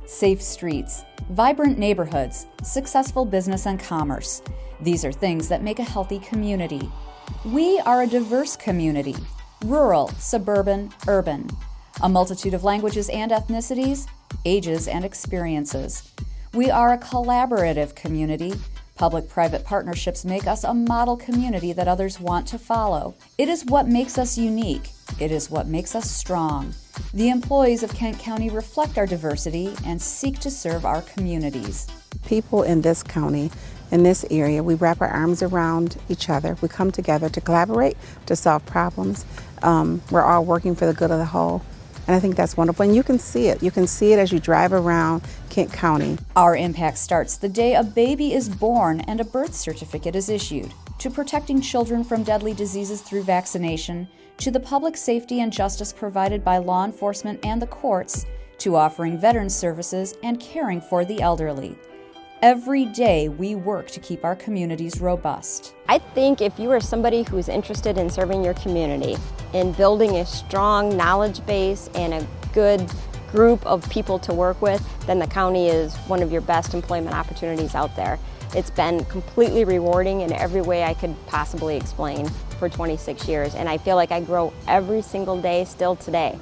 safe streets, vibrant neighborhoods, successful business and commerce. These are things that make a healthy community. We are a diverse community, rural, suburban, urban, a multitude of languages and ethnicities, ages and experiences. We are a collaborative community. Public-private partnerships make us a model community that others want to follow. It is what makes us unique. It is what makes us strong. The employees of Kent County reflect our diversity and seek to serve our communities. People in this county, in this area, we wrap our arms around each other. We come together to collaborate, to solve problems. We're all working for the good of the whole. And I think that's wonderful. And you can see it. You can see it as you drive around Kent County. Our impact starts the day a baby is born and a birth certificate is issued, to protecting children from deadly diseases through vaccination, to the public safety and justice provided by law enforcement and the courts, to offering veterans services and caring for the elderly. Every day we work to keep our communities robust. I think if you are somebody who is interested in serving your community, in building a strong knowledge base and a good group of people to work with, then the county is one of your best employment opportunities out there. It's been completely rewarding in every way I could possibly explain for 26 years, and I feel like I grow every single day still today.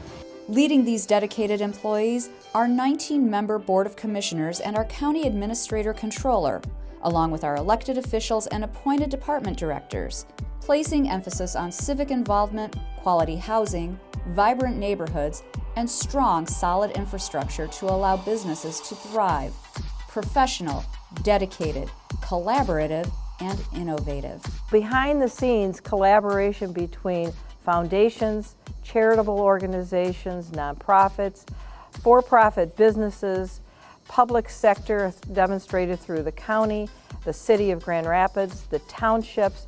Leading these dedicated employees, our 19-member Board of Commissioners and our County Administrator Controller, along with our elected officials and appointed department directors, placing emphasis on civic involvement, quality housing, vibrant neighborhoods, and strong, solid infrastructure to allow businesses to thrive. Professional, dedicated, collaborative, and innovative. Behind the scenes, collaboration between foundations, charitable organizations, nonprofits, for-profit businesses, public sector demonstrated through the county, the city of Grand Rapids, the townships,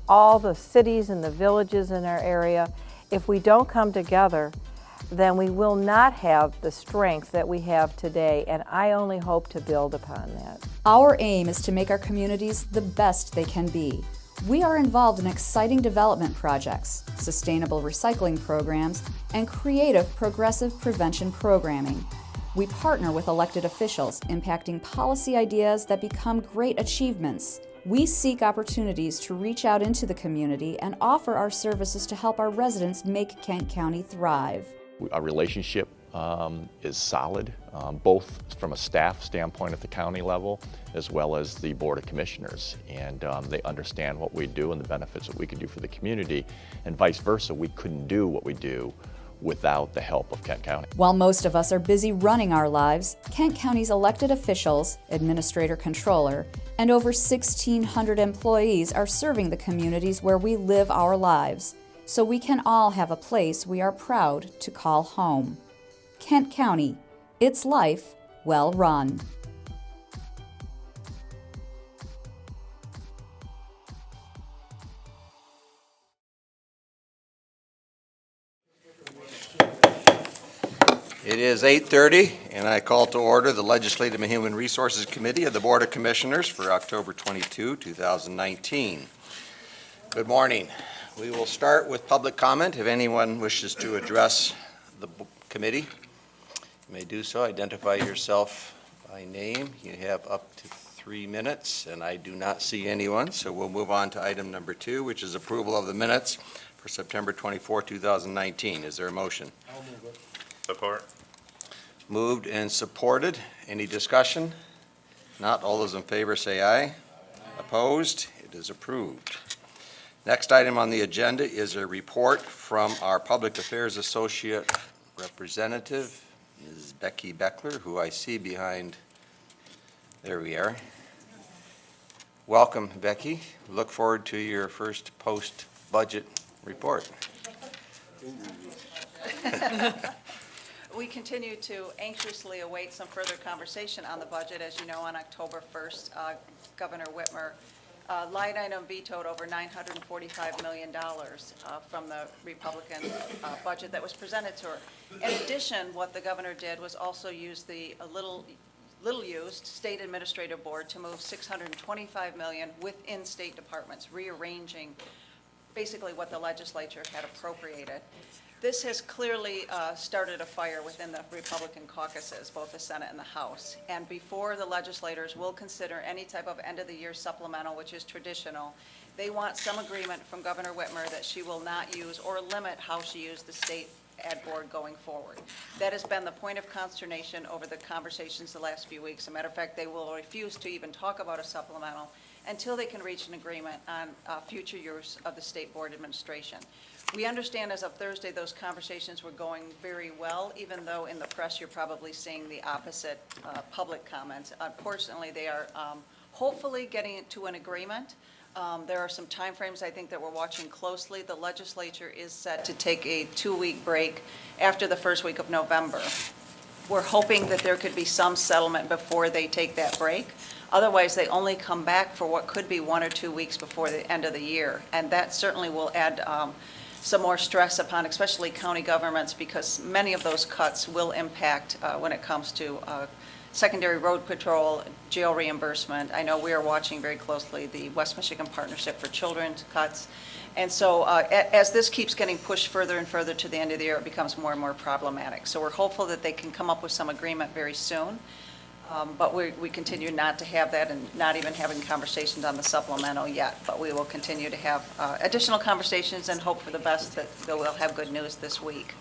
all the cities and the villages in our area. If we don't come together, then we will not have the strength that we have today, and I only hope to build upon that. Our aim is to make our communities the best they can be. We are involved in exciting development projects, sustainable recycling programs, and creative progressive prevention programming. We partner with elected officials, impacting policy ideas that become great achievements. We seek opportunities to reach out into the community and offer our services to help our residents make Kent County thrive. Our relationship is solid, both from a staff standpoint at the county level as well as the Board of Commissioners. And they understand what we do and the benefits that we can do for the community, and vice versa. We couldn't do what we do without the help of Kent County. While most of us are busy running our lives, Kent County's elected officials, administrator controller, and over 1,600 employees are serving the communities where we live our lives, so we can all have a place we are proud to call home. Kent County, its life well run. It is 8:30, and I call to order the Legislative and Human Resources Committee of the Board of Commissioners for October 22, 2019. Good morning. We will start with public comment. If anyone wishes to address the committee, you may do so. Identify yourself by name. You have up to 3 minutes, and I do not see anyone, so we'll move on to item number 2, which is approval of the minutes for September 24, 2019. Is there a motion? I'll move it. Support. Moved and supported. Any discussion? Not. All those in favor say aye. Opposed? It is approved. Next item on the agenda is a report from our Public Affairs Associate Representative, Ms. Becky Beckler, who I see behind. There we are. Welcome, Becky. Look forward to your first post-budget report. We continue to anxiously await some further conversation on the budget. As you know, on October 1st, Governor Whitmer line item vetoed over $945 million from the Republican budget that was presented to her. In addition, what the governor did was also use the little-used State Administrative Board to move $625 million within state departments, rearranging basically what the legislature had appropriated. This has clearly started a fire within the Republican caucuses, both the Senate and the House. And before the legislators will consider any type of end-of-the-year supplemental, which is traditional, they want some agreement from Governor Whitmer that she will not use or limit how she used the state ad board going forward. That has been the point of consternation over the conversations the last few weeks. As a matter of fact, they will refuse to even talk about a supplemental until they can reach an agreement on future use of the state board administration. We understand as of Thursday those conversations were going very well, even though in the press you're probably seeing the opposite public comments. Unfortunately, they are hopefully getting to an agreement. There are some timeframes I think that we're watching closely. The legislature is set to take a 2-week break after the first week of November. We're hoping that there could be some settlement before they take that break. Otherwise, they only come back for what could be 1 or 2 weeks before the end of the year. And that certainly will add some more stress upon especially county governments, because many of those cuts will impact when it comes to secondary road patrol, jail reimbursement. I know we are watching very closely the West Michigan Partnership for Children's cuts. And so as this keeps getting pushed further and further to the end of the year, it becomes more and more problematic. So we're hopeful that they can come up with some agreement very soon. But we continue not to have that, and not even having conversations on the supplemental yet. But we will continue to have additional conversations and hope for the best that we'll have good news this week.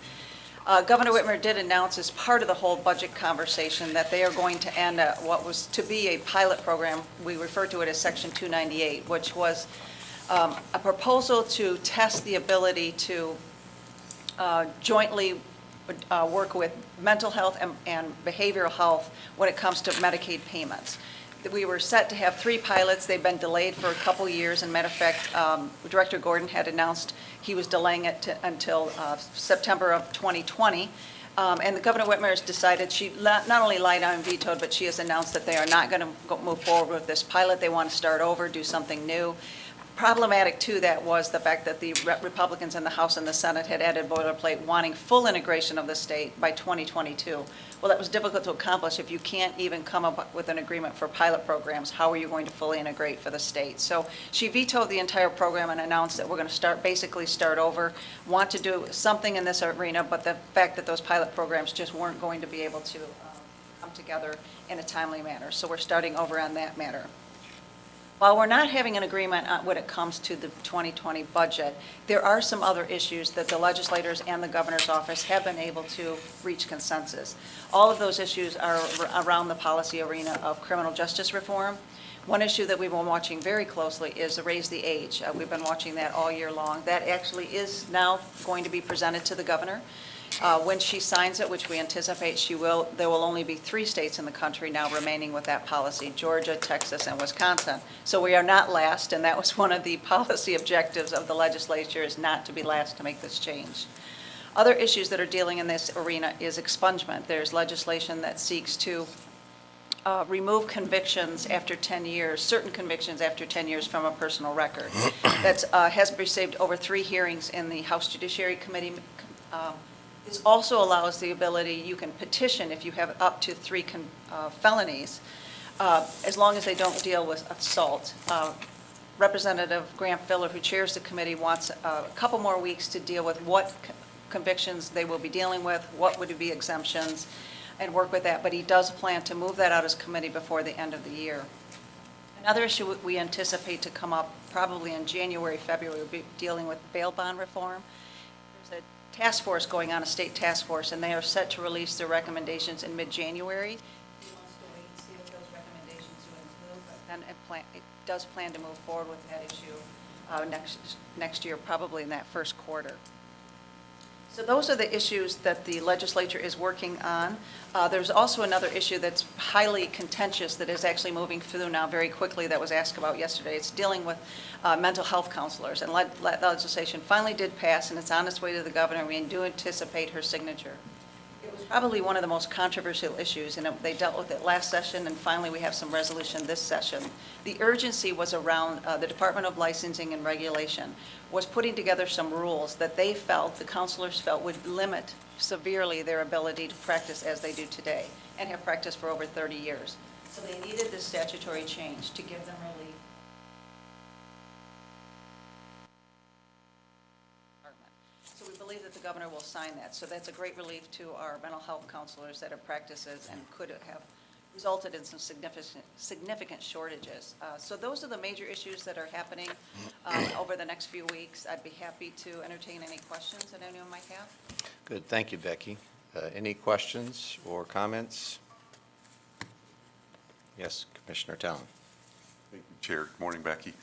Governor Whitmer did announce as part of the whole budget conversation that they are going to end what was to be a pilot program. We refer to it as Section 298, which was a proposal to test the ability to jointly work with mental health and behavioral health when it comes to Medicaid payments. We were set to have 3 pilots. They've been delayed for a couple years. And matter of fact, Director Gordon had announced he was delaying it until September of 2020. And the Governor Whitmer has decided, she not only lied on and vetoed, but she has announced that they are not going to move forward with this pilot. They want to start over, do something new. Problematic to that was the fact that the Republicans in the House and the Senate had added boilerplate wanting full integration of the state by 2022. Well, that was difficult to accomplish if you can't even come up with an agreement for pilot programs. How are you going to fully integrate for the state? So she vetoed the entire program and announced that we're going to basically start over, want to do something in this arena, but the fact that those pilot programs just weren't going to be able to come together in a timely manner. So we're starting over on that matter. While we're not having an agreement when it comes to the 2020 budget, there are some other issues that the legislators and the governor's office have been able to reach consensus. All of those issues are around the policy arena of criminal justice reform. One issue that we've been watching very closely is raise the age. We've been watching that all year long. That actually is now going to be presented to the governor. When she signs it, which we anticipate she will, there will only be 3 states in the country now remaining with that policy: Georgia, Texas, and Wisconsin. So we are not last, and that was one of the policy objectives of the legislature, is not to be last to make this change. Other issues that are dealing in this arena is expungement. There's legislation that seeks to remove convictions after 10 years, certain convictions after 10 years from a personal record. That has received over 3 hearings in the House Judiciary Committee. This also allows the ability, you can petition if you have up to 3 felonies, as long as they don't deal with assault. Representative Grant Filler, who chairs the committee, wants a couple more weeks to deal with what convictions they will be dealing with, what would be exemptions, and work with that. But he does plan to move that out as committee before the end of the year. Another issue we anticipate to come up probably in January, February, will be dealing with bail bond reform. There's a task force going on, a state task force, and they are set to release their recommendations in mid-January. He wants to wait and see if those recommendations will include, but then it does plan to move forward with that issue next year, probably in that first quarter. So those are the issues that the legislature is working on. There's also another issue that's highly contentious that is actually moving through now very quickly that was asked about yesterday. It's dealing with mental health counselors. And legislation finally did pass, and it's on its way to the governor. We do anticipate her signature. It was probably one of the most controversial issues, and they dealt with it last session, and finally we have some resolution this session. The urgency was around the Department of Licensing and Regulation was putting together some rules that they felt, the counselors felt, would limit severely their ability to practice as they do today and have practiced for over 30 years. So they needed this statutory change to give them relief. believe that the governor will sign that. So that's a great relief to our mental health counselors that have practices and could have resulted in some significant shortages. So those are the major issues that are happening over the next few weeks. I'd be happy to entertain any questions that anyone might have. Good, thank you, Becky. Any questions or comments? Yes, Commissioner Talon. Thank you, Chair. Good morning, Becky.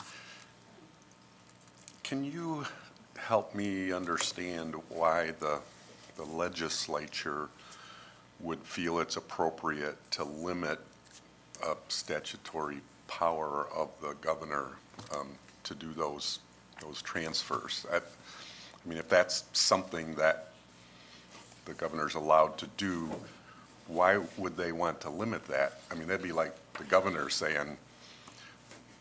Can you help me understand why the legislature would feel it's appropriate to limit a statutory power of the governor to do those transfers? I mean, if that's something that the governor's allowed to do, why would they want to limit that? I mean, that'd be like the governor saying,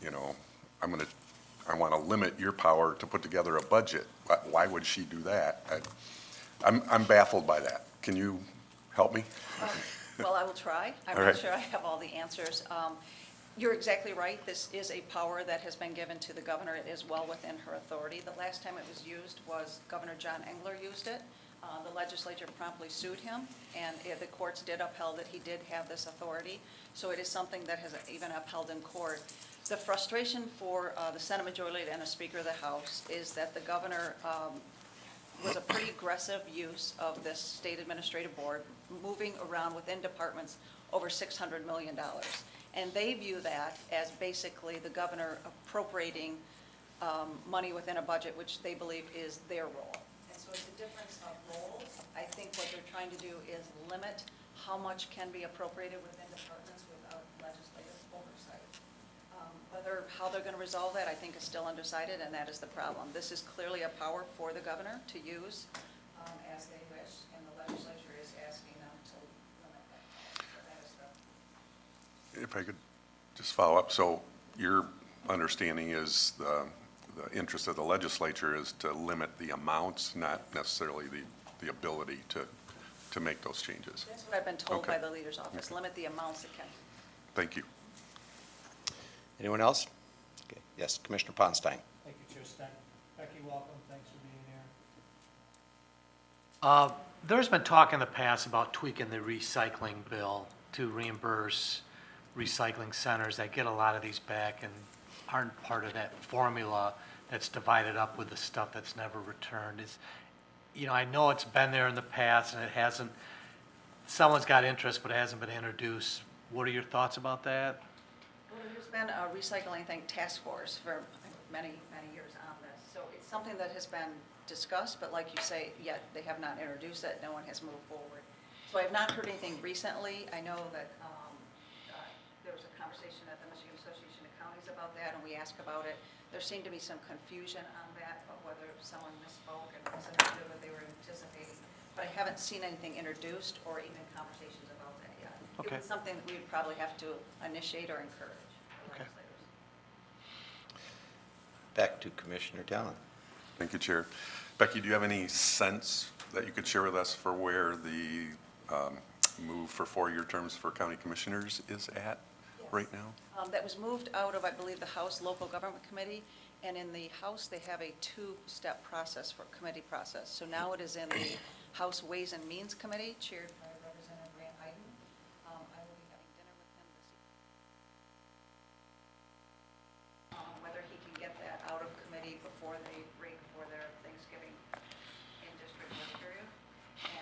you know, I want to limit your power to put together a budget. Why would she do that? I'm baffled by that. Can you help me? Well, I will try. I'm All not right. sure I have all the answers. You're exactly right. This is a power that has been given to the governor. It is well within her authority. The last time it was used was Governor John Engler used it. The legislature promptly sued him, and the courts did upheld that he did have this authority. So it is something that has even upheld in court. The frustration for the Senate Majority Leader and the Speaker of the House is that the governor was a pretty aggressive use of this state administrative board, moving around within departments over $600 million. And they view that as basically the governor appropriating money within a budget, which they believe is their role. And so it's a difference of roles. I think what they're trying to do is limit how much can be appropriated within departments without legislative oversight. How they're going to resolve that, I think, is still undecided, and that is the problem. This is clearly a power for the governor to use as they wish, and the legislature is asking them to limit that. So that is the If I could just follow up, so your understanding is the interest of the legislature is to limit the amounts, not necessarily the ability to make those changes. That's what I've been told Okay. by the leader's office, Okay. limit the amounts that can. Thank you. Anyone else? Okay. Yes, Commissioner Ponstein. Thank you, Chair Stein. Becky, welcome. Thanks for being here. There's been talk in the past about tweaking the recycling bill to reimburse recycling centers that get a lot of these back and aren't part of that formula that's divided up with the stuff that's never returned. I know it's been there in the past and it hasn't, someone's got interest, but it hasn't been introduced. What are your thoughts about that? Well, there's been a recycling task force for many, many years on this. So it's something that has been discussed, but like you say, yet they have not introduced it. No one has moved forward. So I have not heard anything recently. I know that there was a conversation at the Michigan Association of Counties about that, and we asked about it. There seemed to be some confusion on that, of whether someone misspoke and wasn't under what they were anticipating. But I haven't seen anything introduced or even conversations about that yet. Okay. It's something that we would probably have to initiate or encourage for Okay. legislators. Back to Commissioner Talon. Thank you, Chair. Becky, do you have any sense that you could share with us for where the move for 4-year terms for county commissioners is at right now? That was moved out of, I believe, the House Local Government Committee, and in the House, they have a 2-step process for committee process. So now it is in the House Ways and Means Committee, chaired by Representative Grant Hyden. I will be having dinner with him this evening. Whether he can get that out of committee before they break for their Thanksgiving in district work period.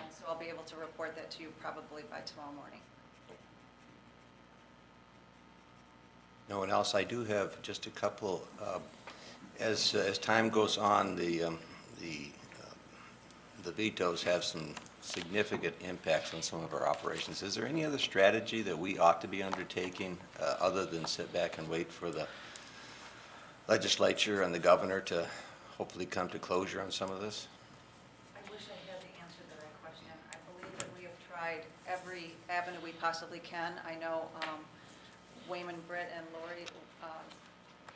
And so I'll be able to report that to you probably by tomorrow morning. No one else? I do have just a couple. As time goes on, the vetoes have some significant impacts on some of our operations. Is there any other strategy that we ought to be undertaking other than sit back and wait for the legislature and the governor to hopefully come to closure on some of this? I wish I had the answer to that question. I believe that we have tried every avenue we possibly can. I know Wayman, Britt, and Lori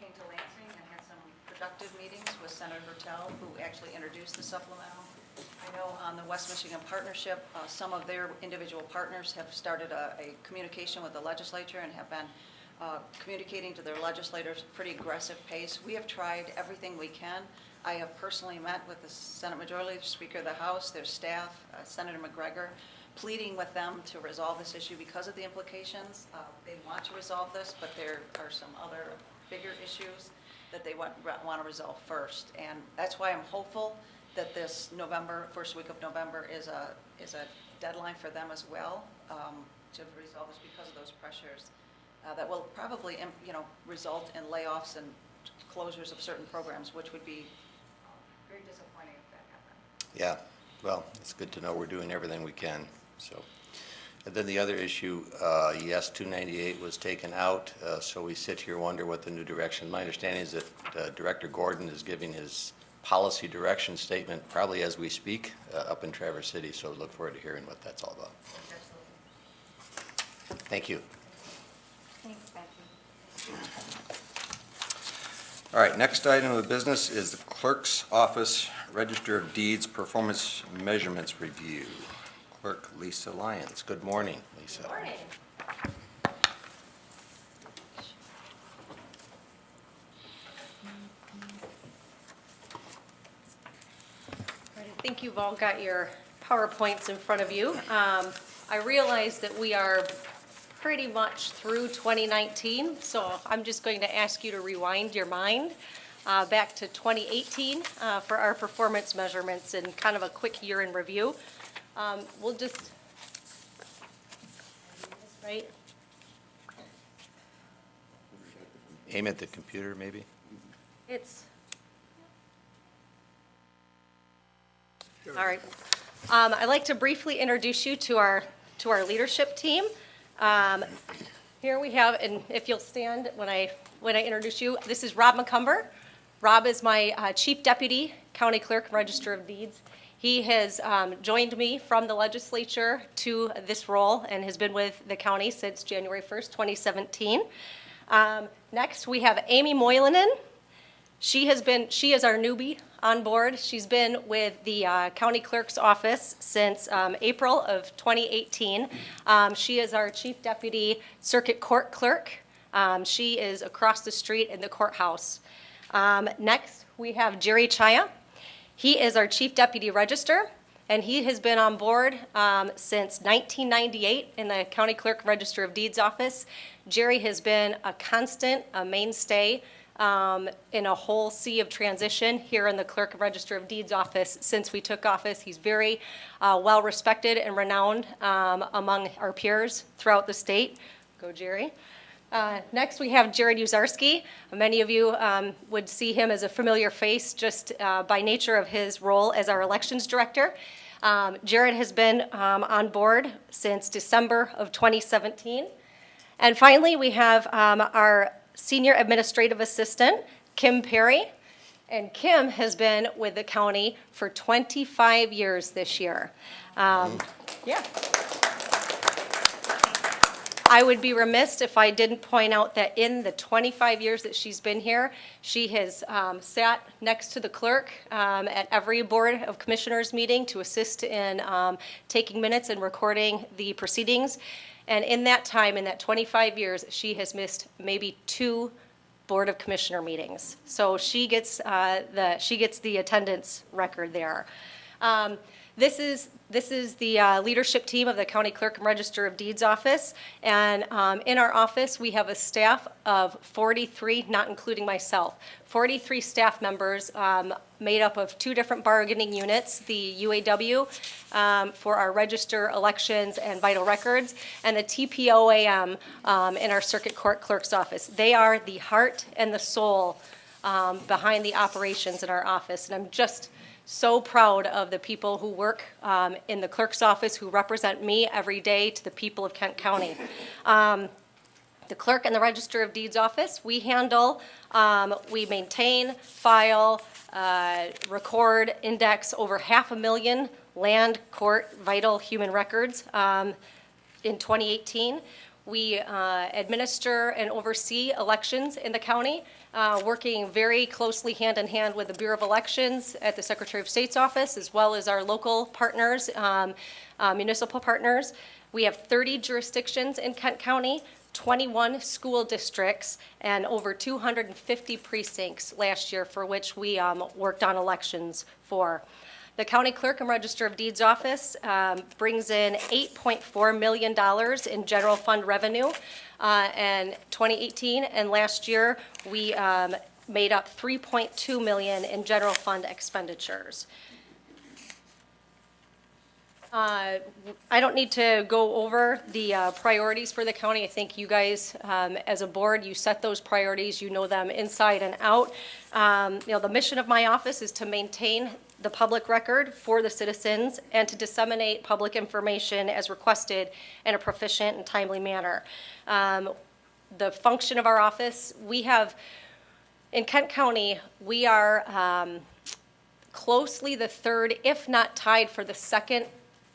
came to Lansing and had some productive meetings with Senator Bertel, who actually introduced the supplemental. I know on the West Michigan Partnership, some of their individual partners have started a communication with the legislature and have been communicating to their legislators at a pretty aggressive pace. We have tried everything we can. I have personally met with the Senate Majority Leader, Speaker of the House, their staff, Senator McGregor, pleading with them to resolve this issue because of the implications. They want to resolve this, but there are some other bigger issues that they want to resolve first. And that's why I'm hopeful that this first week of November is a deadline for them as well to resolve this because of those pressures that will probably, result in layoffs and closures of certain programs, which would be very disappointing if that happened. Yeah, well, it's good to know we're doing everything we can, so. And then the other issue, yes, 298 was taken out, so we sit here wonder what the new direction. My understanding is that Director Gordon is giving his policy direction statement probably as we speak up in Traverse City, so look forward to hearing what that's all about. Thank you. Thanks, Becky. All right, next item of business is the Clerk's Office Register of Deeds Performance Measurements Review. Clerk Lisa Lyons. Good morning, Lisa. Good morning. I think you've all got your PowerPoints in front of you. I realize that we are pretty much through 2019, so I'm just going to ask you to rewind your mind back to 2018 for our performance measurements and kind of a quick year in review. We'll just, right? Aim at the computer, maybe? It's, all right. I'd like to briefly introduce you to our leadership team. Here we have, and if you'll stand when I introduce you, this is Rob McCumber. Rob is my Chief Deputy County Clerk, Register of Deeds. He has joined me from the legislature to this role and has been with the county since January 1st, 2017. Next, we have Amy Moylanen. She is our newbie on board. She's been with the county clerk's office since April of 2018. She is our Chief Deputy Circuit Court Clerk. She is across the street in the courthouse. Next, we have Jerry Chaya. He is our Chief Deputy Register, and he has been on board since 1998 in the County Clerk Register of Deeds office. Jerry has been a constant, a mainstay in a whole sea of transition here in the Clerk Register of Deeds office since we took office. He's very well respected and renowned among our peers throughout the state. Go, Jerry. Next, we have Jared Czarsky. Many of you would see him as a familiar face just by nature of his role as our elections director. Jared has been on board since December of 2017. And finally, we have our Senior Administrative Assistant, Kim Perry. And Kim has been with the county for 25 years this year. Yeah. I would be remiss if I didn't point out that in the 25 years that she's been here, she has sat next to the clerk at every Board of Commissioners meeting to assist in taking minutes and recording the proceedings. And in that time, in that 25 years, she has missed maybe 2 Board of Commissioner meetings. So she gets the attendance record there. This is the leadership team of the County Clerk and Register of Deeds office. And in our office, we have a staff of 43, not including myself, 43 staff members made up of 2 different bargaining units, the UAW for our register, elections, and vital records, and the TPOAM in our Circuit Court Clerk's office. They are the heart and the soul behind the operations in our office. And I'm just so proud of the people who work in the clerk's office who represent me every day to the people of Kent County. The clerk and the Register of Deeds office, we handle, we maintain, file, record, index over 500,000 land, court, vital human records in 2018. We administer and oversee elections in the county, working very closely hand in hand with the Bureau of Elections at the Secretary of State's office, as well as our local partners, municipal partners. We have 30 jurisdictions in Kent County, 21 school districts and over 250 precincts last year for which we worked on elections for. The County Clerk and Register of Deeds Office brings in $8.4 million in general fund revenue in 2018, and last year we made up $3.2 million in general fund expenditures. I don't need to go over the priorities for the county. I think you guys, as a board, you set those priorities. You know them inside and out. The mission of my office is to maintain the public record for the citizens and to disseminate public information as requested in a proficient and timely manner. The function of our office, we have, in Kent County, we are closely the third, if not tied for the second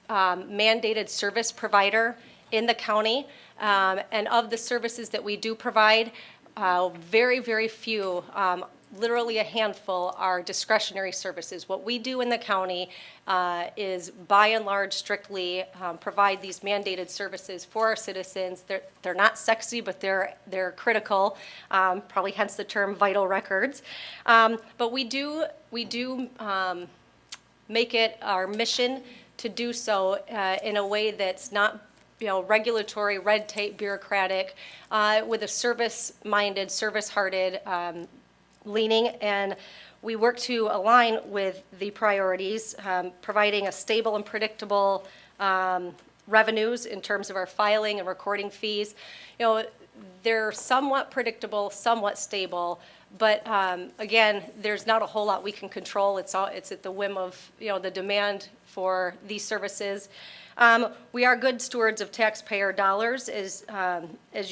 mandated service provider in the county. And of the services that we do provide, very, very few, literally a handful, are discretionary services. What we do in the county is, by and large, strictly provide these mandated services for our citizens. They're not sexy, but they're critical, probably hence the term vital records. But we do make it our mission to do so in a way that's not, regulatory, red tape, bureaucratic, with a service-minded, service-hearted leaning. And we work to align with the priorities, providing a stable and predictable revenues in terms of our filing and recording fees. They're somewhat predictable, somewhat stable, but again, there's not a whole lot we can control. It's at the whim of the demand for these services. We are good stewards of taxpayer dollars. As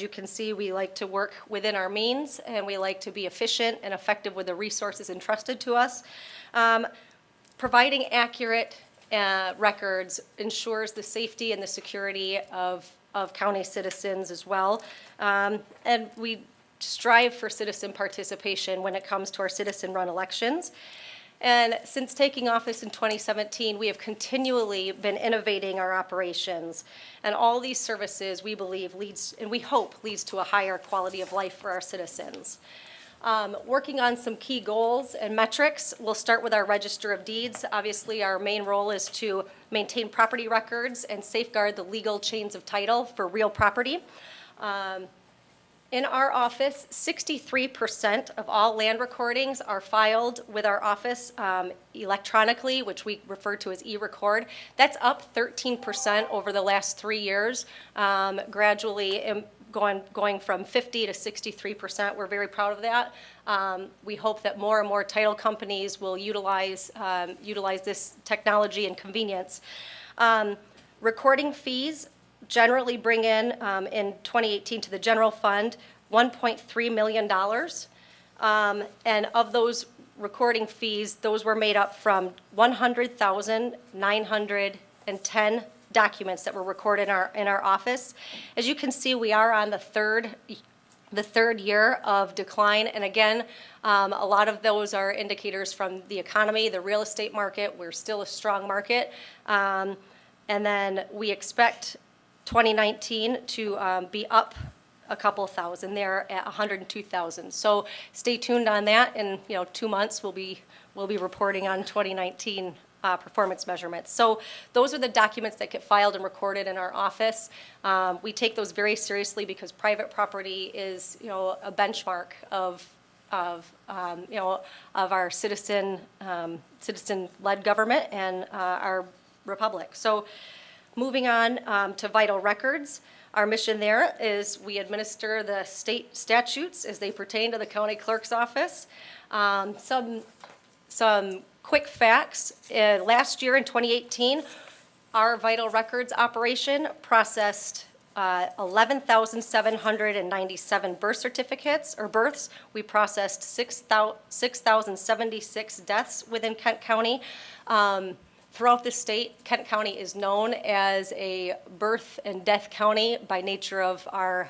you can see, we like to work within our means, and we like to be efficient and effective with the resources entrusted to us. Providing accurate records ensures the safety and the security of county citizens as well. And we strive for citizen participation when it comes to our citizen-run elections. And since taking office in 2017, we have continually been innovating our operations. And all these services, we believe, we hope leads to a higher quality of life for our citizens. Working on some key goals and metrics, we'll start with our Register of Deeds. Obviously, our main role is to maintain property records and safeguard the legal chains of title for real property. In our office, 63% of all land recordings are filed with our office electronically, which we refer to as e-record. That's up 13% over the last 3 years, gradually going from 50 to 63%. We're very proud of that. We hope that more and more title companies will utilize this technology and convenience. Recording fees generally bring in 2018 to the general fund $1.3 million. And of those recording fees, those were made up from 100,910 documents that were recorded in our office. As you can see, we are on the third year of decline. And again, a lot of those are indicators from the economy, the real estate market. We're still a strong market. And then we expect 2019 to be up a couple thousand. There at 102,000. So stay tuned on that. In 2 months, we'll be reporting on 2019 performance measurements. So those are the documents that get filed and recorded in our office. We take those very seriously because private property is a benchmark of our citizen-led government and our republic. So moving on to vital records, our mission there is we administer the state statutes as they pertain to the county clerk's office. Some quick facts. Last year in 2018, our vital records operation processed 11,797 birth certificates or births. We processed 6,076 deaths within Kent County. Throughout the state, Kent County is known as a birth and death county by nature of our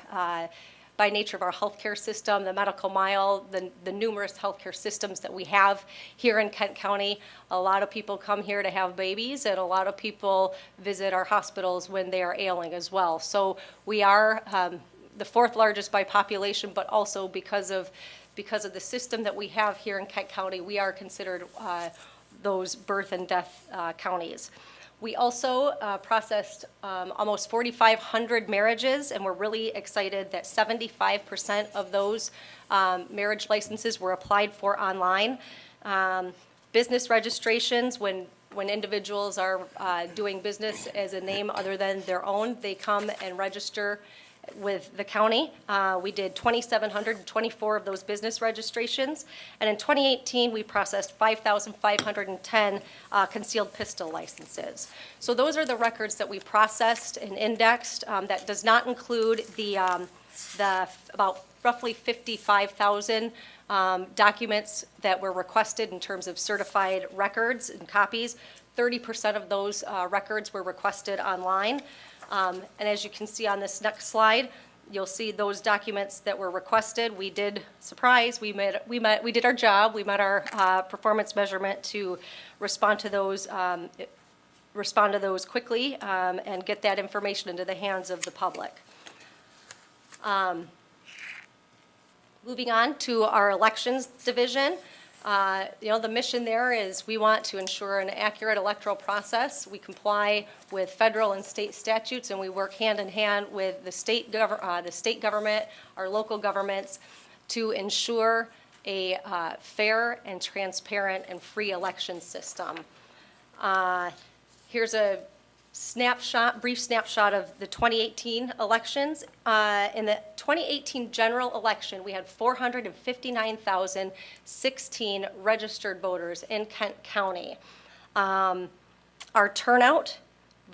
healthcare system, the medical mile, the numerous healthcare systems that we have here in Kent County. A lot of people come here to have babies, and a lot of people visit our hospitals when they are ailing as well. So we are the fourth largest by population, but also because of the system that we have here in Kent County, we are considered those birth and death counties. We also processed almost 4,500 marriages, and we're really excited that 75% of those marriage licenses were applied for online. Business registrations, when individuals are doing business as a name other than their own, they come and register with the county. We did 2,724 of those business registrations, and in 2018 we processed 5,510 concealed pistol licenses. So those are the records that we processed and indexed. That does not include the about roughly 55,000 documents that were requested in terms of certified records and copies. 30% of those records were requested online. And as you can see on this next slide, you'll see those documents that were requested. We did, surprise, we did our job. We met our performance measurement to respond to those quickly and get that information into the hands of the public. Moving on to our elections division. The mission there is we want to ensure an accurate electoral process. We comply with federal and state statutes, and we work hand in hand with the state government, our local governments, to ensure a fair and transparent and free election system. Here's a brief snapshot of the 2018 elections. In the 2018 general election, we had 459,016 registered voters in Kent County. Our turnout,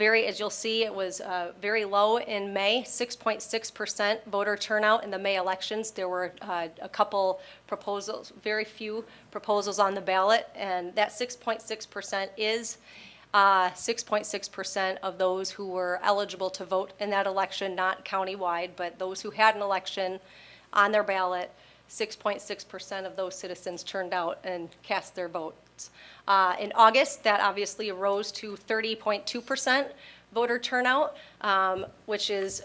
as you'll see, it was very low in May, 6.6% voter turnout in the May elections. There were a couple proposals, very few proposals on the ballot, and that 6.6% is 6.6% of those who were eligible to vote in that election, not countywide, but those who had an election on their ballot, 6.6% of those citizens turned out and cast their votes. In August, that obviously rose to 30.2% voter turnout, which is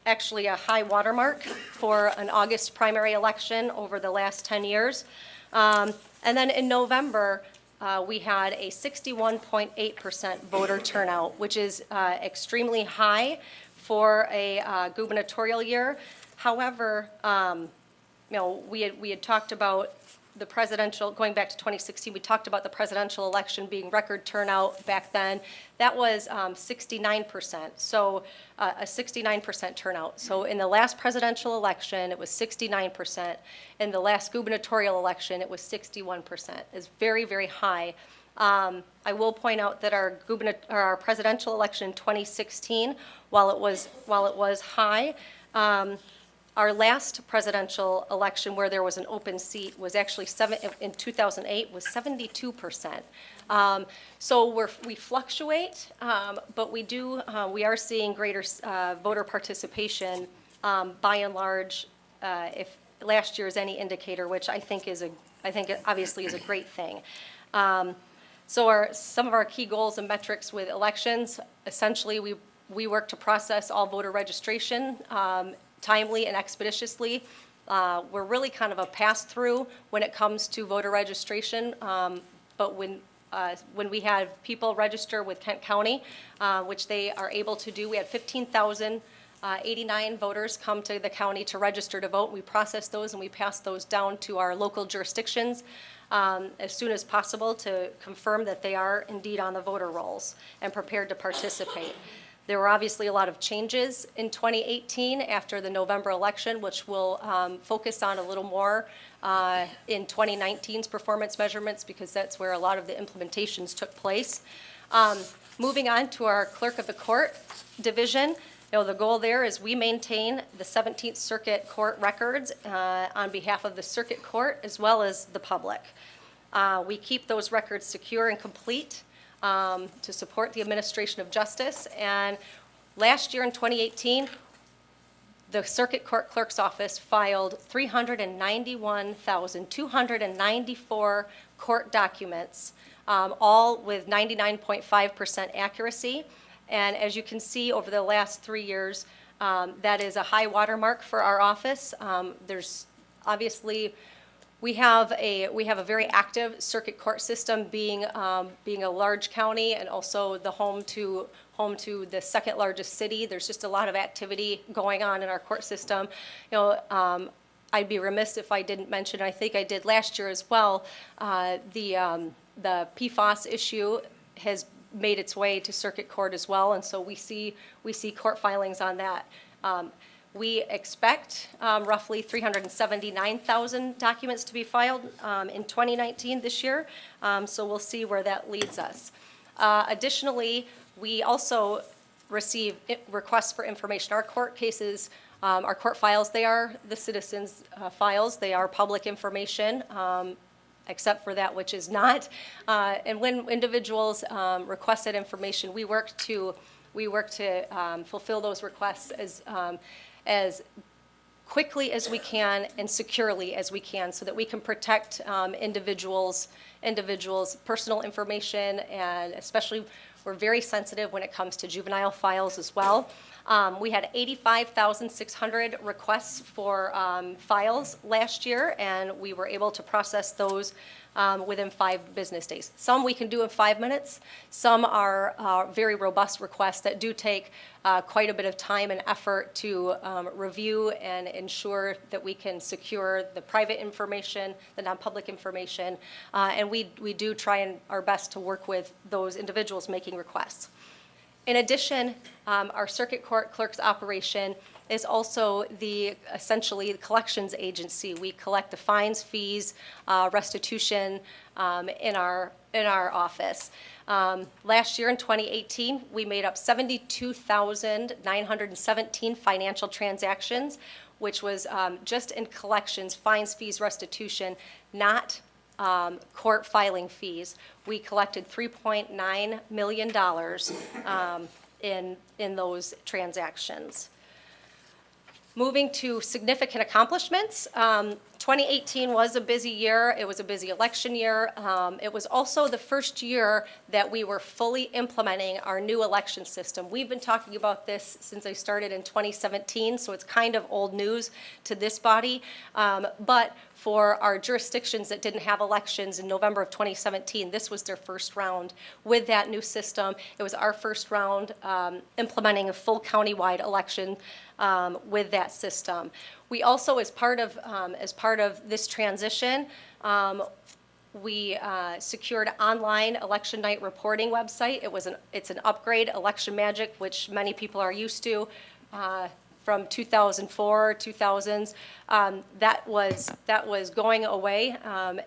actually a high watermark for an August primary election over the last 10 years. And then in November, we had a 61.8% voter turnout, which is extremely high for a gubernatorial year. However, we had talked about the presidential, going back to 2016, we talked about the presidential election being record turnout back then. That was 69%, so a 69% turnout. So in the last presidential election, it was 69%. In the last gubernatorial election, it was 61%. It's very, very high. I will point out that our presidential election in 2016, while it was high, our last presidential election where there was an open seat was actually in 2008 was 72%. So we fluctuate, but we are seeing greater voter participation by and large. If last year is any indicator, which I think obviously is a great thing. So some of our key goals and metrics with elections, essentially we work to process all voter registration timely and expeditiously. We're really kind of a pass-through when it comes to voter registration, but when we had people register with Kent County, which they are able to do, we had 15,089 voters come to the county to register to vote. We process those and we pass those down to our local jurisdictions as soon as possible to confirm that they are indeed on the voter rolls and prepared to participate. There were obviously a lot of changes in 2018 after the November election, which we'll focus on a little more in 2019's performance measurements, because that's where a lot of the implementations took place. Moving on to our Clerk of the Court division, the goal there is we maintain the 17th Circuit Court records on behalf of the Circuit Court as well as the public. We keep those records secure and complete to support the administration of justice. And last year in 2018, the Circuit Court Clerk's Office filed 391,294 court documents, all with 99.5% accuracy. And as you can see, over the last 3 years, That is a high watermark for our office. There's obviously, we have a very active circuit court system, being a large county and also the home to the second largest city. There's just a lot of activity going on in our court system. You know, I'd be remiss if I didn't mention, I think I did last year as well, the PFAS issue has made its way to circuit court as well, and so we see court filings on that. We expect roughly 379,000 documents to be filed in 2019 this year, so we'll see where that leads us. Additionally, we also receive requests for information. Our court cases, our court files, they are the citizens' files. They are public information, except for that which is not. And when individuals request that information, we work to fulfill those requests as quickly as we can and securely as we can, so that we can protect individuals' personal information, and especially we're very sensitive when it comes to juvenile files as well. We had 85,600 requests for files last year, and we were able to process those within 5 business days. Some we can do in 5 minutes. Some are very robust requests that do take quite a bit of time and effort to review and ensure that we can secure the private information, the non-public information, and we do try our best to work with those individuals making requests. In addition, our circuit court clerk's operation is also essentially the collections agency. We collect the fines, fees, restitution in our office. Last year in 2018, we made up 72,917 financial transactions, which was just in collections, fines, fees, restitution, not court filing fees. We collected $3.9 million in those transactions. Moving to significant accomplishments, 2018 was a busy year. It was a busy election year. It was also the first year that we were fully implementing our new election system. We've been talking about this since I started in 2017, so it's kind of old news to this body. But for our jurisdictions that didn't have elections in November of 2017, this was their first round with that new system. It was our first round implementing a full countywide election with that system. We also, as part of this transition, we secured online election night reporting website. It's an upgrade, Election Magic, which many people are used to from 2004, 2000s. That was going away,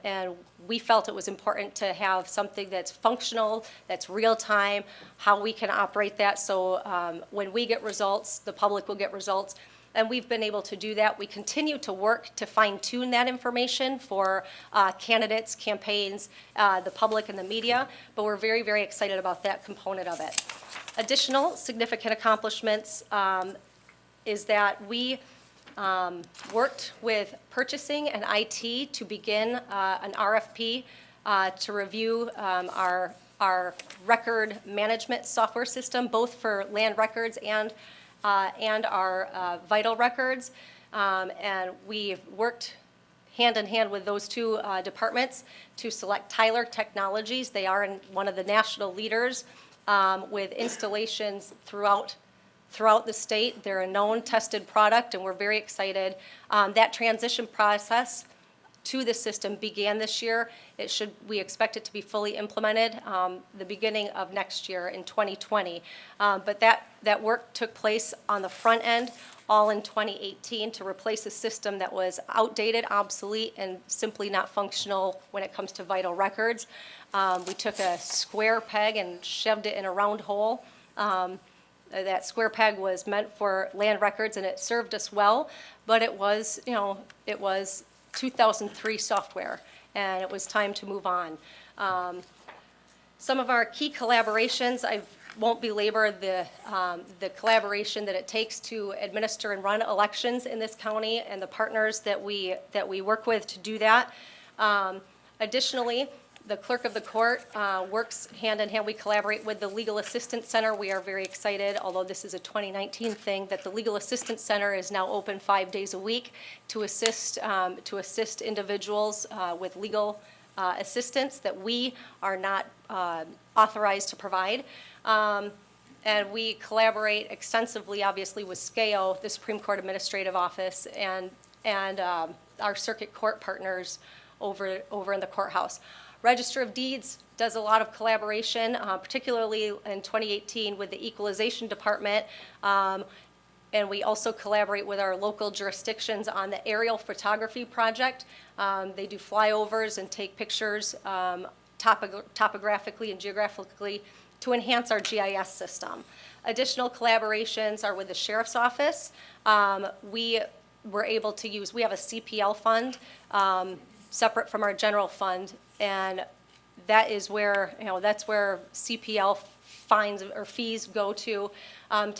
and we felt it was important to have something that's functional, that's real time, how we can operate that, so when we get results, the public will get results. And we've been able to do that. We continue to work to fine-tune that information for candidates, campaigns, the public, and the media, but we're very, very excited about that component of it. Additional significant accomplishments is that we worked with purchasing and IT to begin an RFP to review our record management software system, both for land records and our vital records. And we've worked hand in hand with those two departments to select Tyler Technologies. They are one of the national leaders with installations throughout the state. They're a known, tested product, and we're very excited. That transition process to the system began this year. We expect it to be fully implemented the beginning of next year in 2020. But that work took place on the front end all in 2018 to replace a system that was outdated, obsolete, and simply not functional when it comes to vital records. We took a square peg and shoved it in a round hole. That square peg was meant for land records, and it served us well, but it was 2003 software, and it was time to move on. Some of our key collaborations, I won't belabor the collaboration that it takes to administer and run elections in this county and the partners that we work with to do that. Additionally, The clerk of the court works hand in hand. We collaborate with the Legal Assistance Center. We are very excited, although this is a 2019 thing, that the Legal Assistance Center is now open 5 days a week to assist individuals with legal assistance that we are not authorized to provide. And we collaborate extensively, obviously, with SCAO, the Supreme Court Administrative Office, and our circuit court partners over in the courthouse. Register of Deeds does a lot of collaboration, particularly in 2018 with the Equalization Department. And we also collaborate with our local jurisdictions on the aerial photography project. They do flyovers and take pictures topographically and geographically to enhance our GIS system. Additional collaborations are with the Sheriff's Office. We were able to use, we have a CPL fund separate from our general fund, and that is where, that's where CPL fines or fees go to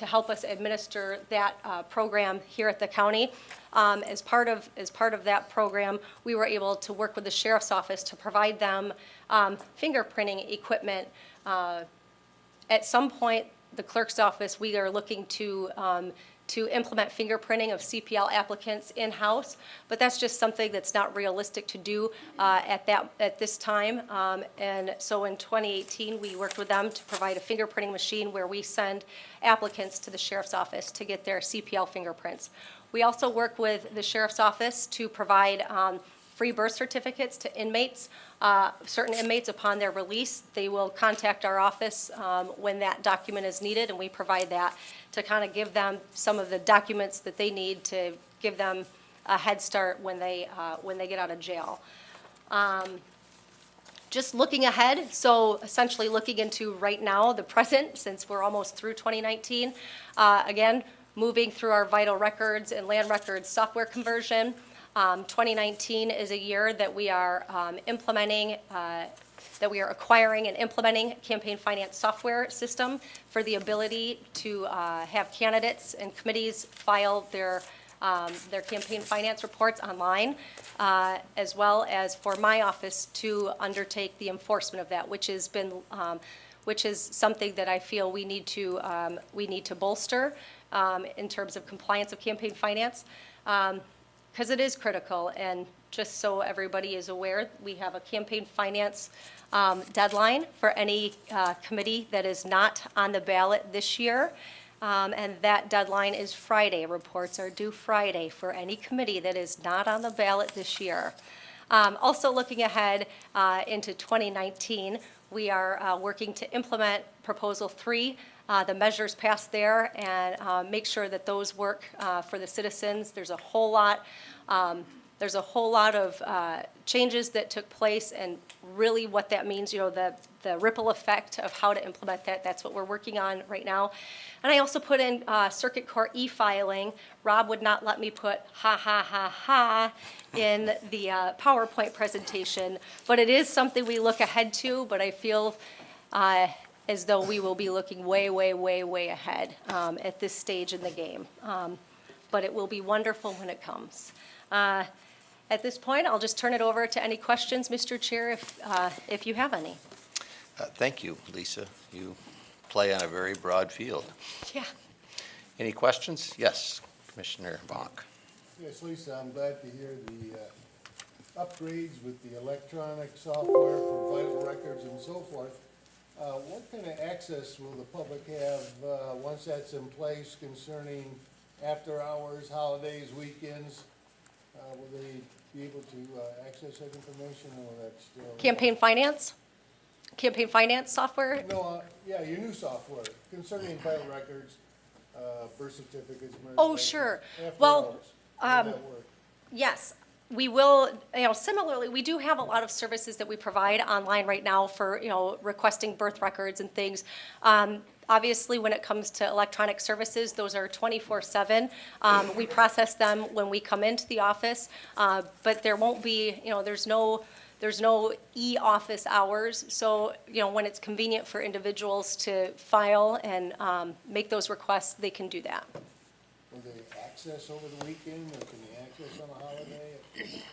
help us administer that program here at the county. As part of that program, we were able to work with the Sheriff's Office to provide them fingerprinting equipment. At some point, the clerk's office, we are looking to implement fingerprinting of CPL applicants in-house, but that's just something that's not realistic to do at this time. And so in 2018, we worked with them to provide a fingerprinting machine where we send applicants to the Sheriff's Office to get their CPL fingerprints. We also work with the Sheriff's Office to provide free birth certificates to inmates. Certain inmates, upon their release, they will contact our office when that document is needed, and we provide that to kind of give them some of the documents that they need to give them a head start when they get out of jail. Just looking ahead, so essentially looking into right now, the present, since we're almost through 2019. Again, moving through our vital records and land records software conversion. 2019 is a year that we are acquiring and implementing campaign finance software system for the ability to have candidates and committees file their campaign finance reports online, as well as for my office to undertake the enforcement of that, which is something that I feel we need to bolster in terms of compliance of campaign finance. Because it is critical, and just so everybody is aware, we have a campaign finance deadline for any committee that is not on the ballot this year, and that deadline is Friday. Reports are due Friday for any committee that is not on the ballot this year. Also looking ahead into 2019, we are working to implement Proposal 3, the measures passed there, and make sure that those work for the citizens. There's a whole lot of changes that took place, and really what that means, the ripple effect of how to implement that, that's what we're working on right now. And I also put in circuit court e-filing. Rob would not let me put ha ha ha ha in the PowerPoint presentation, but it is something we look ahead to, but I feel as though we will be looking way, way, way, way ahead at this stage in the game. But it will be wonderful when it comes. At this point, I'll just turn it over to any questions, Mr. Chair, if you have any. Thank you, Lisa. You play on a very broad field. Yeah. Any questions? Yes, Commissioner Bonk. Yes, Lisa, I'm glad to hear the upgrades with the electronic software for vital records and so forth. What kind of access will the public have once that's in place concerning after hours, holidays, weekends? Will they be able to access that information, or will that still? Campaign finance? Campaign finance software? No, yeah, your new software concerning vital records, birth certificates. Oh, sure. After Well, hours. How does that work? Yes, we will, similarly, we do have a lot of services that we provide online right now for, requesting birth records and things. Obviously, when it comes to electronic services, those are 24/7. We process them when we come into the office, but there won't be, there's no e-office hours. So, when it's convenient for individuals to file and make those requests, they can do that. Will they access over the weekend, or can you access on a holiday?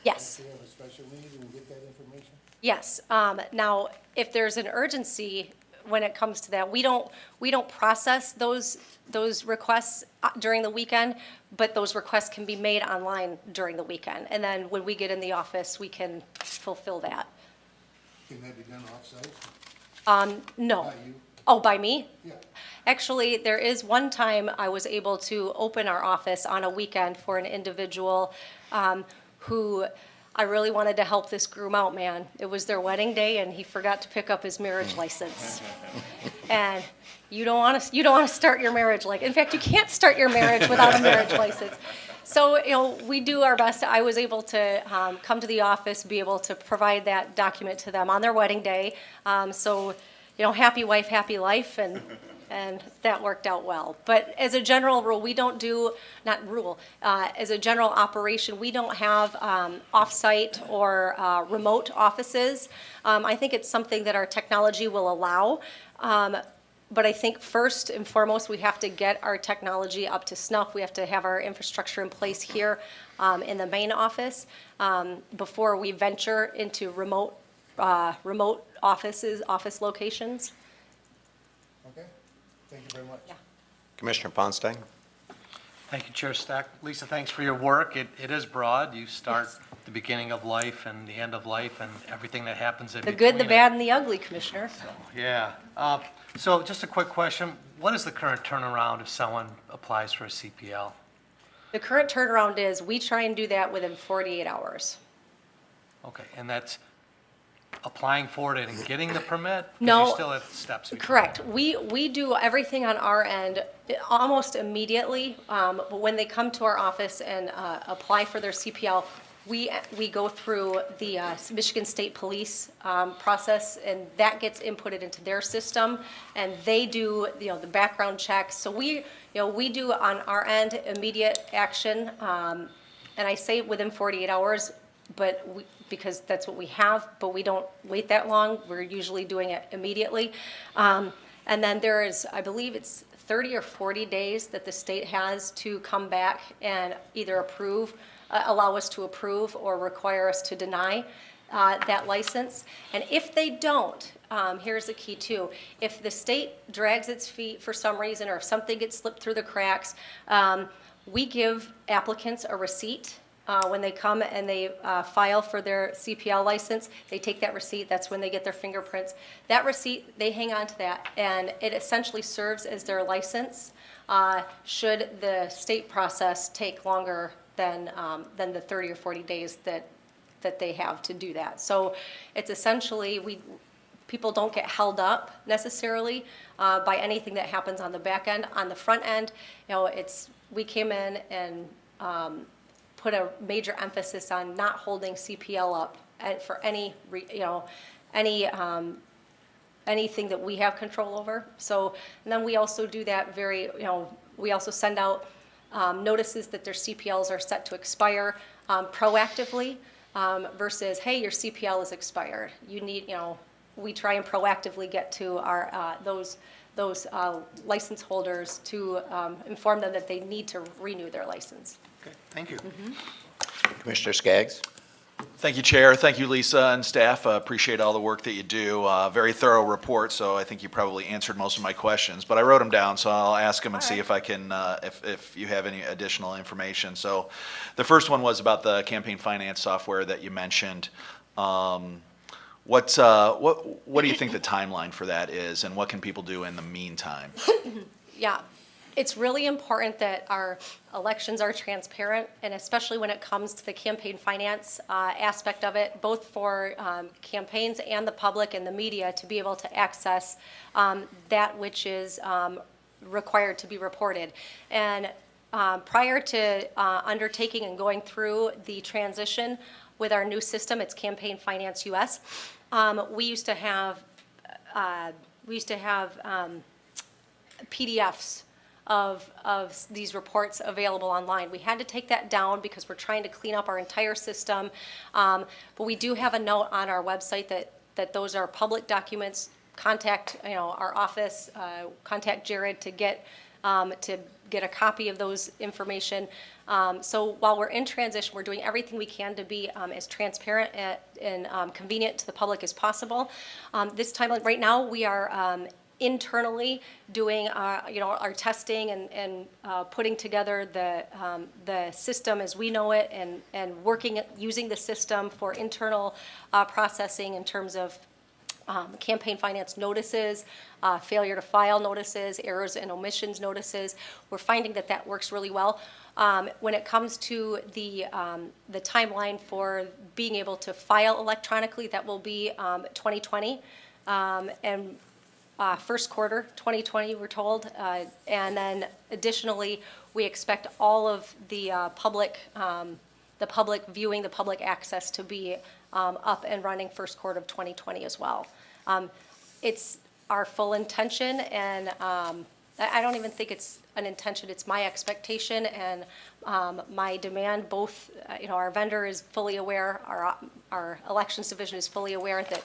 Yes. If you have a special need and get that information? Yes. Now, if there's an urgency when it comes to that, we don't process those requests during the weekend, but those requests can be made online during the weekend. And then when we get in the office, we can fulfill that. Can that be done off-site? No. By you? Oh, by me? Yeah. Actually, there is one time I was able to open our office on a weekend for an individual who I really wanted to help this groom out, man. It was their wedding day, and he forgot to pick up his marriage license. And you don't want to start your marriage in fact, you can't start your marriage without a marriage license. So, we do our best. I was able to come to the office, be able to provide that document to them on their wedding day. Happy wife, happy life, and that worked out well. But as a general rule, we don't do, as a general operation, we don't have off-site or remote offices. I think it's something that our technology will allow. But I think first and foremost, we have to get our technology up to snuff. We have to have our infrastructure in place here in the main office before we venture into remote office locations. Okay, thank you very much. Yeah. Commissioner Ponstein? Thank you, Chair Stack. Lisa, thanks for your work. It is broad. You start the beginning of life and the end of life and everything that happens in The between. good, the bad, and the ugly, Commissioner. Yeah. So just a quick question. What is the current turnaround if someone applies for a CPL? The current turnaround is we try and do that within 48 hours. Okay, and that's applying for it and getting the permit? 'Cause No. You still have steps. before Correct. We do everything on our end almost immediately. But when they come to our office and apply for their CPL, we go through the Michigan State Police process, and that gets inputted into their system, and they do the background checks. So we do on our end immediate action, and I say within 48 hours, but because that's what we have, but we don't wait that long. We're usually doing it immediately. And then there is, I believe it's 30 or 40 days that the state has to come back and either allow us to approve or require us to deny that license. And if they don't, here's the key too, if the state drags its feet for some reason or if something gets slipped through the cracks, we give applicants a receipt. When they come and they file for their CPL license, they take that receipt. That's when they get their fingerprints. That receipt, they hang on to that, and it essentially serves as their license should the state process take longer than the 30 or 40 days that they have to do that. So it's essentially, people don't get held up necessarily by anything that happens on the back end. On the front end, we came in and put a major emphasis on not holding CPL up for anything that we have control over. So, and then we also do that we also send out notices that their CPLs are set to expire proactively versus, hey, your CPL is expired. You need, we try and proactively get to our those license holders to inform them that they need to renew their license. Okay, thank you. Commissioner Skaggs? Thank you, Chair. Thank you, Lisa and staff. Appreciate all the work that you do. Very thorough report, so I think you probably answered most of my questions. But I wrote them down, so I'll ask them and see if I can, if you have any additional information. So the first one was about the campaign finance software that you mentioned. What do you think the timeline for that is, and what can people do in the meantime? Yeah. It's really important that our elections are transparent, and especially when it comes to the campaign finance aspect of it, both for campaigns and the public and the media to be able to access that which is required to be reported. And prior to undertaking and going through the transition with our new system, it's Campaign Finance US, we used to have PDFs of these reports available online. We had to take that down because we're trying to clean up our entire system. But we do have a note on our website that those are public documents. Contact our office, contact Jared to get to get a copy of those information. So while we're in transition, we're doing everything we can to be as transparent and convenient to the public as possible. This time, like right now, we are internally doing our testing and putting together the system as we know it, and using the system for internal processing in terms of campaign finance notices, failure to file notices, errors and omissions notices. We're finding that works really well. When it comes to the timeline for being able to file electronically, that will be 2020, and first quarter 2020, we're told. And then additionally, we expect all of the public viewing, the public access to be up and running first quarter of 2020 as well. It's our full intention, and I don't even think it's an intention, it's my expectation and my demand. Both, our vendor is fully aware, our elections division is fully aware that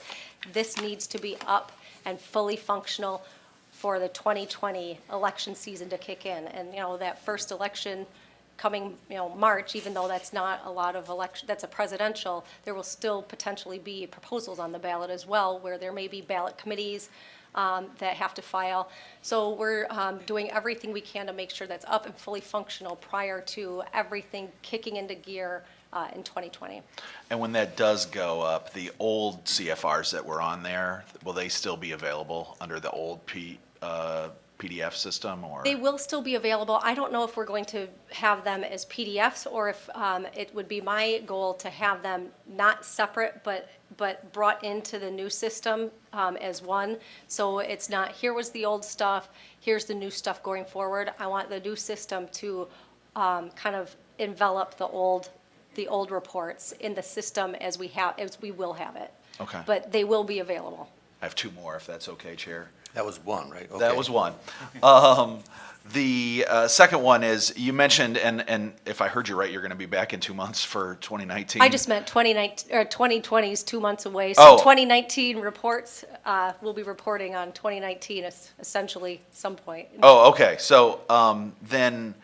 this needs to be up and fully functional for the 2020 election season to kick in. And, that first election coming, March, even though that's not a lot of election, that's a presidential, there will still potentially be proposals on the ballot as well, where there may be ballot committees that have to file. So we're doing everything we can to make sure that's up and fully functional prior to everything kicking into gear in 2020. And when that does go up, the old CFRs that were on there, will they still be available under the old PDF system, or? They will still be available. I don't know if we're going to have them as PDFs, or if it would be my goal to have them not separate, but brought into the new system as one. So it's not, here was the old stuff, here's the new stuff going forward. I want the new system to kind of envelop the old reports in the system as we will have it. Okay. But they will be available. I have two more, if that's okay, Chair. That was one, right? Okay. That was one. The second one is, you mentioned, and if I heard you right, you're going to be back in 2 months for 2019. I just meant 2020 is 2 months away. So 2019 reports, we'll be reporting on 2019 essentially some point. Oh, okay. So then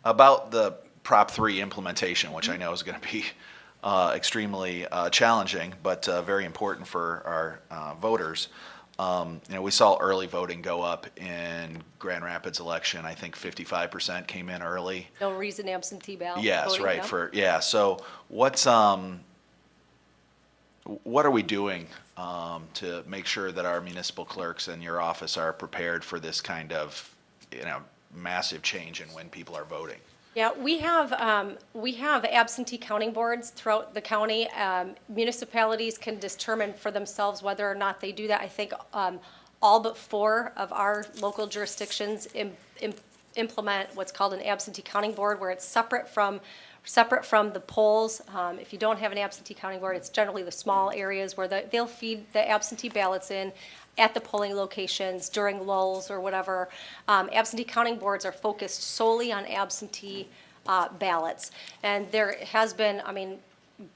about the Prop 3 implementation, which I know is going to be extremely challenging, but very important for our voters. We saw early voting go up in Grand Rapids election. I think 55% came in early. No reason absentee ballot. Yes, voting, right. yeah. So what are we doing to make sure that our municipal clerks and your office are prepared for this kind of massive change in when people are voting? Yeah, we have absentee counting boards throughout the county. Municipalities can determine for themselves whether or not they do that. I think all but 4 of our local jurisdictions implement what's called an absentee counting board, where it's separate from the polls. If you don't have an absentee counting board, it's generally the small areas where they'll feed the absentee ballots in at the polling locations during lulls or whatever. Absentee counting boards are focused solely on absentee ballots. And there has been,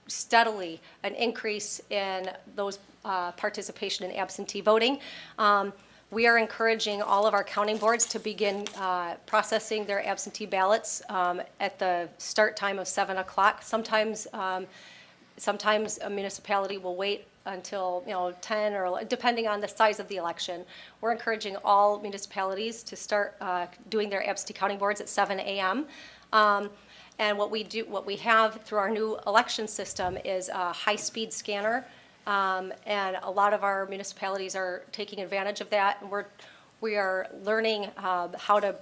steadily an increase in those participation in absentee voting. We are encouraging all of our counting boards to begin processing their absentee ballots at the start time of 7 o'clock. Sometimes a municipality will wait until 10, or depending on the size of the election. We're encouraging all municipalities to start doing their absentee counting boards at 7 a.m. And what we have through our new election system is a high-speed scanner, and a lot of our municipalities are taking advantage of that. And we are learning how to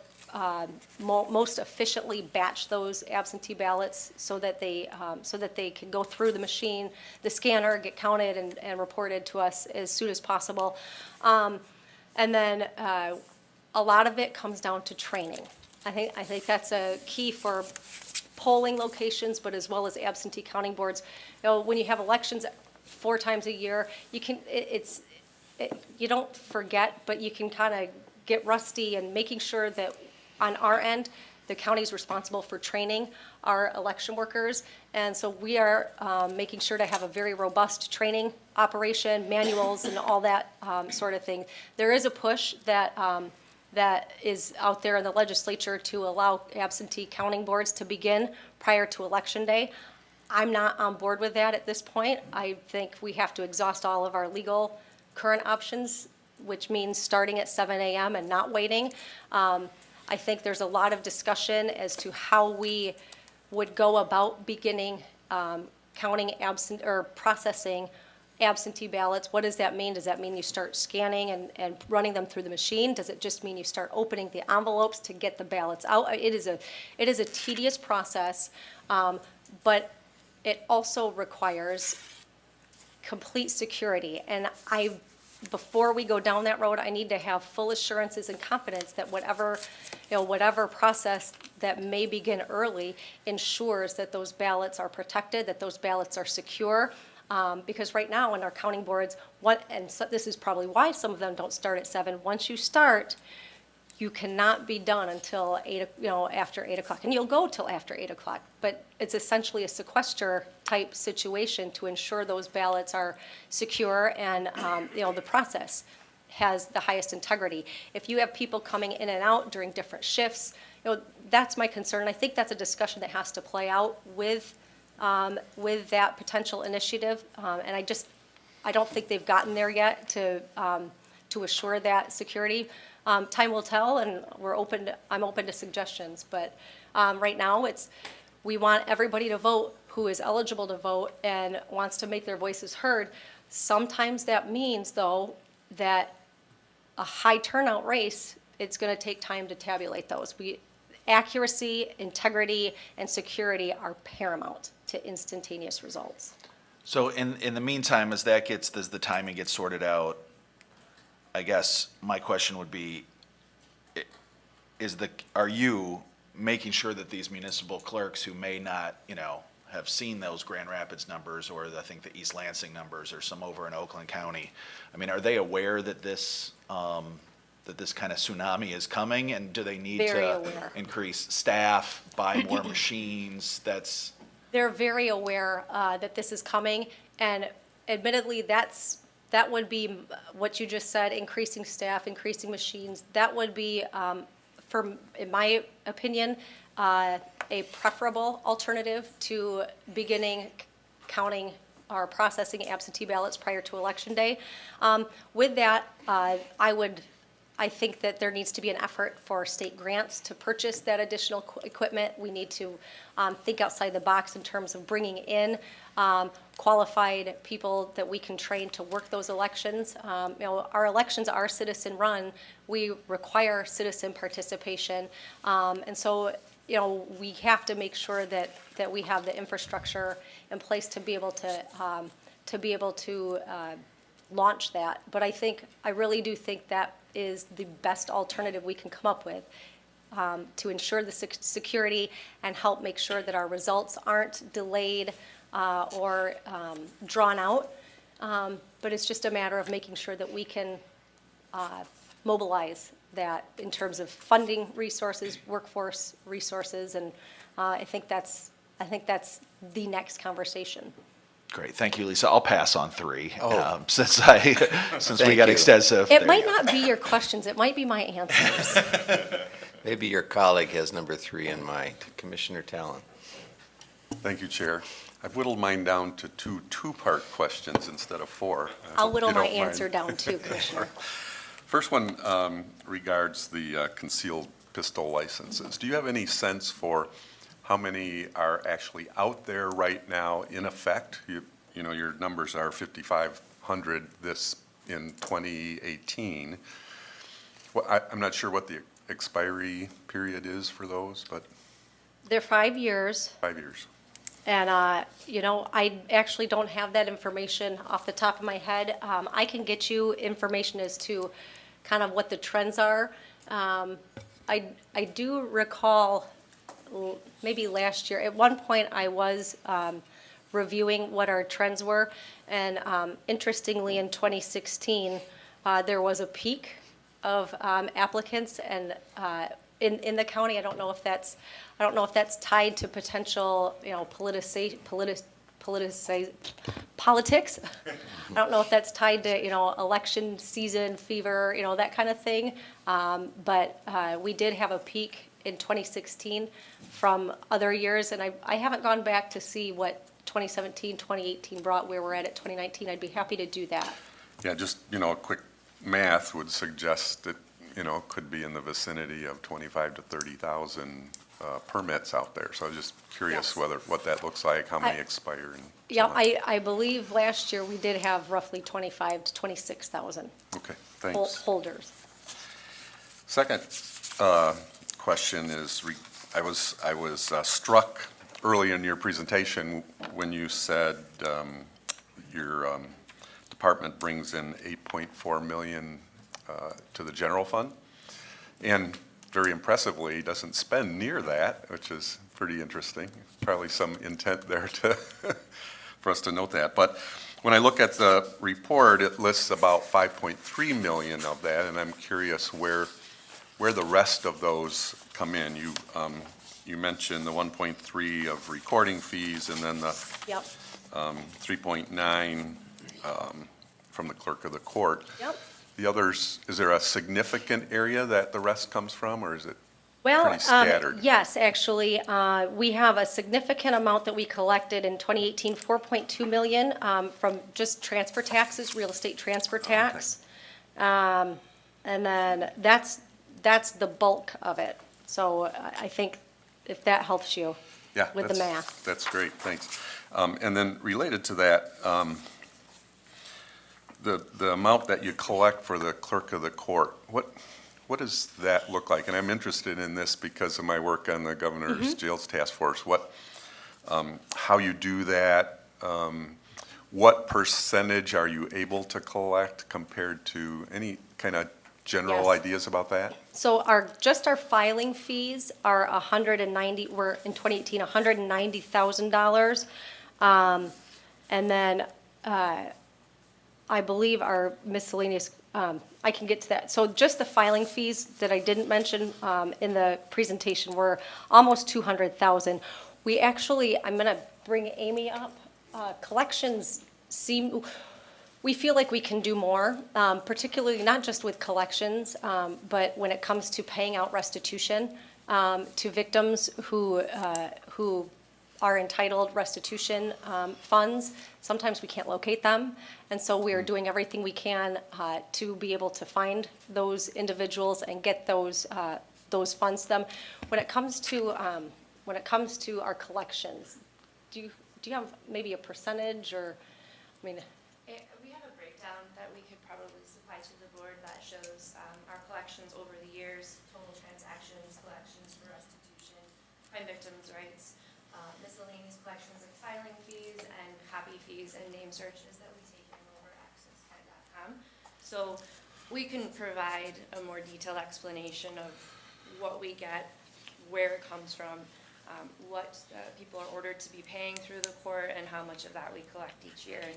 most efficiently batch those absentee ballots so that they can go through the machine, the scanner, get counted and reported to us as soon as possible. And then a lot of it comes down to training. I think that's a key for polling locations, but as well as absentee counting boards. When you have elections 4 times a year, you don't forget, but you can kind of get rusty, and making sure that on our end, the county's responsible for training our election workers. And so we are making sure to have a very robust training operation, manuals, and all that sort of thing. There is a push that that is out there in the legislature to allow absentee counting boards to begin prior to Election Day. I'm not on board with that at this point. I think we have to exhaust all of our legal current options, which means starting at 7 a.m. and not waiting. I think there's a lot of discussion as to how we would go about beginning counting processing absentee ballots. What does that mean? Does that mean you start scanning and running them through the machine? Does it just mean you start opening the envelopes to get the ballots out? It is a tedious process, but it also requires complete security. And before we go down that road, I need to have full assurances and confidence that whatever process that may begin early ensures that those ballots are protected, that those ballots are secure. Because right now in our counting boards, this is probably why some of them don't start at 7. Once you start, you cannot be done until after 8 o'clock, and you'll go till after 8 o'clock. But it's essentially a sequester type situation to ensure those ballots are secure and the process has the highest integrity. If you have people coming in and out during different shifts, that's my concern. I think that's a discussion that has to play out with that potential initiative, and I don't think they've gotten there yet to assure that security. Time will tell, and I'm open to suggestions. But right now, we want everybody to vote who is eligible to vote and wants to make their voices heard. Sometimes that means, though, that a high turnout race, it's going to take time to tabulate those. Accuracy, integrity, and security are paramount to instantaneous results. So in the meantime, as the timing gets sorted out, I guess my question would be, are you making sure that these municipal clerks who may not, have seen those Grand Rapids numbers, or I think the East Lansing numbers, or some over in Oakland County, are they aware that this kind of tsunami is coming, and do they need to increase staff, buy more machines? They're very aware that this is coming, and admittedly, that would be what you just said, increasing staff, increasing machines. That would be, in my opinion, a preferable alternative to beginning counting or processing absentee ballots prior to Election Day. With that, I think that there needs to be an effort for state grants to purchase that additional equipment. We need to think outside the box in terms of bringing in qualified people that we can train to work those elections. Our elections are citizen-run. We require citizen participation, and so we have to make sure that we have the infrastructure in place to be able to launch that. But I really do think that is the best alternative we can come up with to ensure the security and help make sure that our results aren't delayed or drawn out. But it's just a matter of making sure that we can mobilize that in terms of funding resources, workforce resources, and I think that's the next conversation. Great, thank you, Lisa. I'll pass on 3 since we got extensive. It might not be your questions; it might be my answers. Maybe your colleague has number 3 in mind. Commissioner Talon. Thank you, Chair. I've whittled mine down to 2 two-part questions instead of 4. I'll whittle my answer down too, Commissioner. First one regards the concealed pistol licenses. Do you have any sense for how many are actually out there right now in effect? Your numbers are 5,500 in 2018. Well, I'm not sure what the expiry period is for those, but they're 5 years. 5 years. And, I actually don't have that information off the top of my head. I can get you information as to kind of what the trends are. I do recall maybe last year, at one point I was reviewing what our trends were. And interestingly, in 2016, there was a peak of applicants and in the county. I don't know if that's tied to potential, politics. I don't know if that's tied to, election season fever, that kind of thing. But we did have a peak in 2016 from other years, and I haven't gone back to see what 2017, 2018 brought, where we're at 2019. I'd be happy to do that. Yeah, just, a quick math would suggest that, could be in the vicinity of 25 to 30,000 permits out there. So I was just curious Yes. what that looks like, how many expire. And Yeah, so on. I believe last year we did have roughly 25 to 26,000 Okay, thanks. holders. Second question is, I was struck early in your presentation when you said your department brings in $8.4 million to the general fund, and very impressively doesn't spend near that, which is pretty interesting. Probably some intent there for us to note that. But when I look at the report, it lists about $5.3 million of that, and I'm curious where the rest of those come in. You mentioned the 1.3 of recording fees, and then the Yep. 3.9 from the clerk of the court. Yep. The others, is there a significant area that the rest comes from, or is it Well, pretty scattered? yes, actually, we have a significant amount that we collected in 2018, 4.2 million from just transfer taxes, real estate transfer tax. And then that's the bulk of it. So I think if that helps you Yeah, with the math. That's great, thanks. And then related to that, the amount that you collect for the clerk of the court, what does that look like? And I'm interested in this because of my work on the Governor's Jails Task Force. How you do that, what percentage are you able to collect compared to any kind of general Yes. ideas about that? So our filing fees are were in 2018, $190,000. And then I believe our miscellaneous, I can get to that. So just the filing fees that I didn't mention in the presentation were almost 200,000. We actually, I'm going to bring Amy up. Collections we feel like we can do more, particularly not just with collections, but when it comes to paying out restitution to victims who are entitled restitution funds. Sometimes we can't locate them, and so we are doing everything we can to be able to find those individuals and get those funds to them. When it comes to our collections, do you have maybe a percentage, or I mean? We have a breakdown that we could probably supply to the board that shows our collections over the years, total transactions, collections for restitution, crime victims' rights, miscellaneous collections like filing fees and copy fees and name searches that we take in over accesshead.com. So we can provide a more detailed explanation of what we get, where it comes from, what people are ordered to be paying through the court, and how much of that we collect each year. And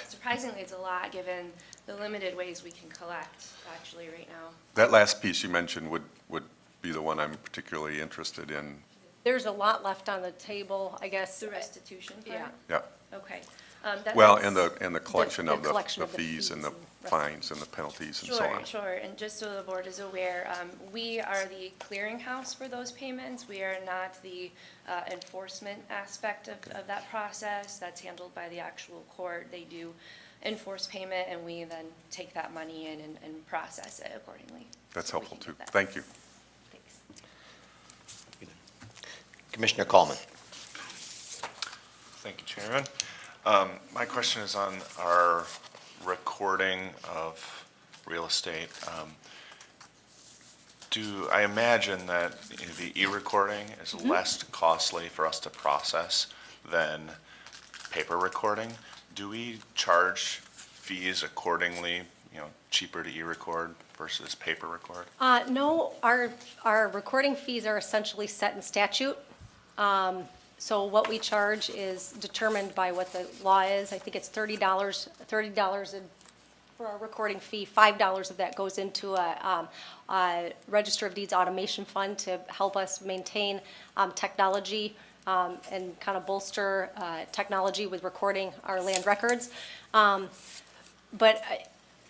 surprisingly, it's a lot given the limited ways we can collect actually right now. That last piece you mentioned would be the one I'm particularly interested in. There's a lot left on the table, I guess. The restitution part? Yeah. Yeah. Okay. Well, and the collection the of collection the of the fees and the fees fines and the penalties and so on. Sure. And just so the board is aware, we are the clearinghouse for those payments. We are not the enforcement aspect of that process. That's handled by the actual court. They do enforce payment, and we then take that money in and process it accordingly. That's So we helpful can too. get that. Thank you. Thanks. Commissioner Coleman. Thank you, Chairman. My question is on our recording of real estate. I imagine that the e-recording is less costly for us to process than paper recording? Do we charge fees accordingly, cheaper to e-record versus paper record? No, our recording fees are essentially set in statute. So what we charge is determined by what the law is. I think it's $30 for our recording fee. $5 of that goes into a Register of Deeds automation fund to help us maintain technology and kind of bolster technology with recording our land records. But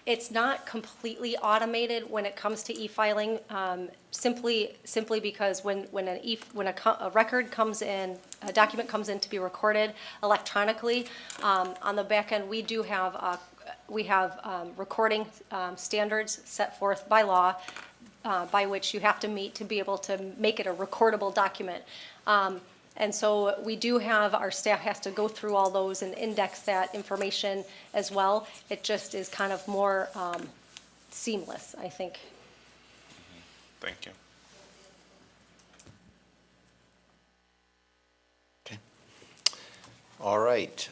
it's not completely automated when it comes to e-filing, simply because when a record comes in, a document comes in to be recorded electronically, on the back end, we do have recording standards set forth by law, by which you have to meet to be able to make it a recordable document. And so we do have, our staff has to go through all those and index that information as well. It just is kind of more seamless, I think. Thank you. Okay. All right.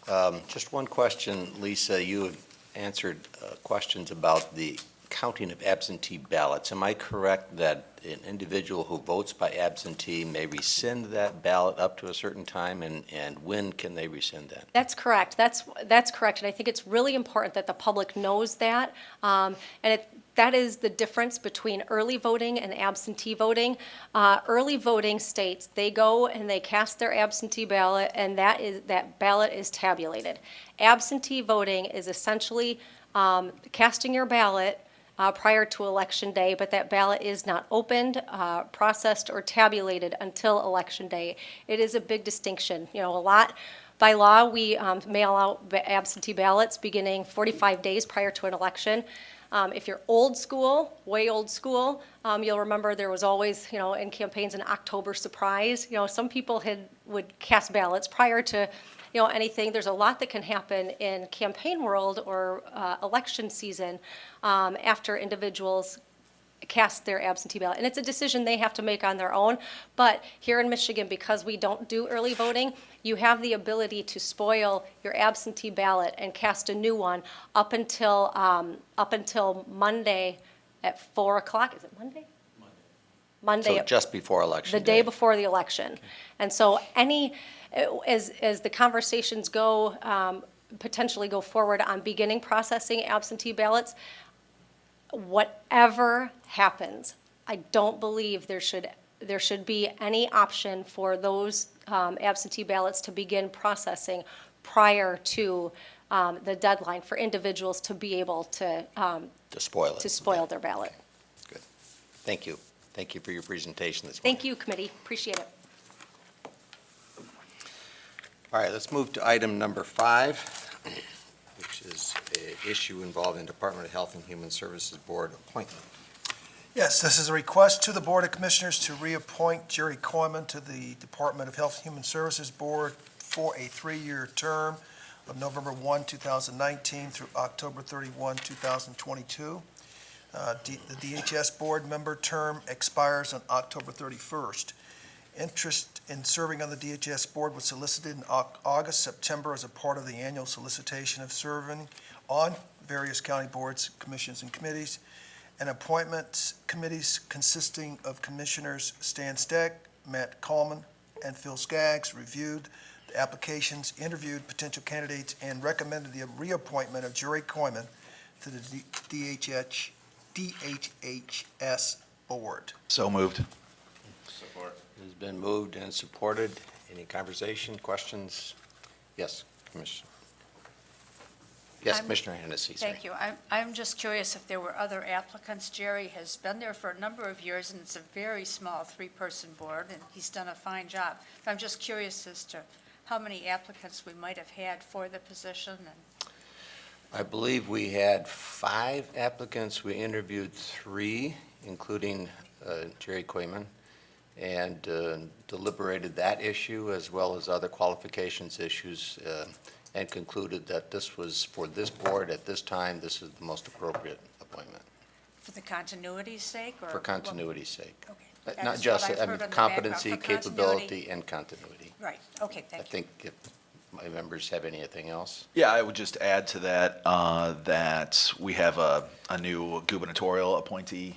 Just one question, Lisa. You have answered questions about the counting of absentee ballots. Am I correct that an individual who votes by absentee may rescind that ballot up to a certain time, and when can they rescind that? That's correct. That's correct. And I think it's really important that the public knows that. That is the difference between early voting and absentee voting. Early voting states they go and they cast their absentee ballot, and that ballot is tabulated. Absentee voting is essentially casting your ballot prior to Election Day, but that ballot is not opened, processed, or tabulated until Election Day. It is a big distinction. By law, we mail out absentee ballots beginning 45 days prior to an election. If you're old school, way old school, you'll remember there was always, in campaigns, an October surprise. Some people would cast ballots prior to anything. There's a lot that can happen in campaign world or election season after individuals cast their absentee ballot. And it's a decision they have to make on their own. But here in Michigan, because we don't do early voting, you have the ability to spoil your absentee ballot and cast a new one up until Monday at 4 o'clock. Is it Monday? Monday. So just before election the day before the election. Okay. And so as the conversations go, potentially go forward on beginning processing absentee ballots, whatever happens, I don't believe there should be any option for those absentee ballots to begin processing prior to the deadline for individuals to be able to spoil their ballot. Good. Thank you. Thank you for your presentation this morning. Thank you, committee. Appreciate it. All right, let's move to item number 5, which is an issue involving Department of Health and Human Services Board appointment. Yes, this is a request to the Board of Commissioners to reappoint Jerry Coyman to the Department of Health and Human Services Board for a 3-year term of November 1, 2019 through October 31, 2022. The DHS board member term expires on October 31st. Interest in serving on the DHS board was solicited in August, September as a part of the annual solicitation of serving on various county boards, commissions, and committees. And appointments committees consisting of Commissioners Stan Steck, Matt Coleman, and Phil Skaggs reviewed the applications, interviewed potential candidates, and recommended the reappointment of Jerry Coyman to the DHS board. So moved. Support. It has been moved and supported. Any conversation, questions? Yes, Commissioner. Yes, Commissioner Hennessy. Thank you. I'm just curious if there were other applicants. Jerry has been there for a number of years, and it's a very small 3-person board, and he's done a fine job. But I'm just curious as to how many applicants we might have had for the position. And I believe we had 5 applicants. We interviewed 3, including Jerry Coyman, and deliberated that issue as well as other qualifications issues, and concluded that this was, for this board at this time, this is the most appropriate appointment. for the continuity's sake, or? For continuity's sake. Okay. That Not is just, what I've heard on the competency, background. For capability, continuity. and continuity. Right, okay, I thank you. think if my members have anything else? Yeah, I would just add to that, that we have a new gubernatorial appointee,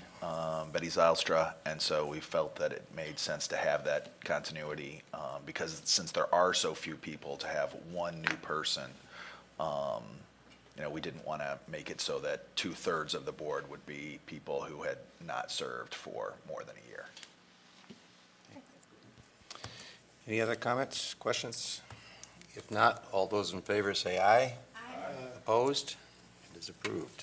Betty Zylstra, and so we felt that it made sense to have that continuity, because since there are so few people, to have one new person, we didn't want to make it so that 2/3 of the board would be people who had not served for more than a year. Any other comments, questions? If not, all those in favor say aye. Aye. Opposed? It is approved.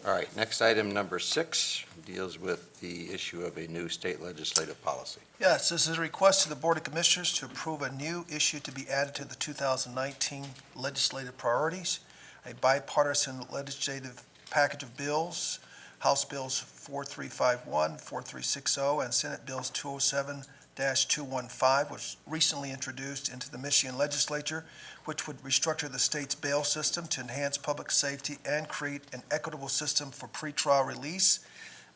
All right, next item, number 6, deals with the issue of a new state legislative policy. Yes, this is a request to the Board of Commissioners to approve a new issue to be added to the 2019 legislative priorities, a bipartisan legislative package of bills, House Bills 4351, 4360, and Senate Bills 207-215, was recently introduced into the Michigan legislature, which would restructure the state's bail system to enhance public safety and create an equitable system for pretrial release.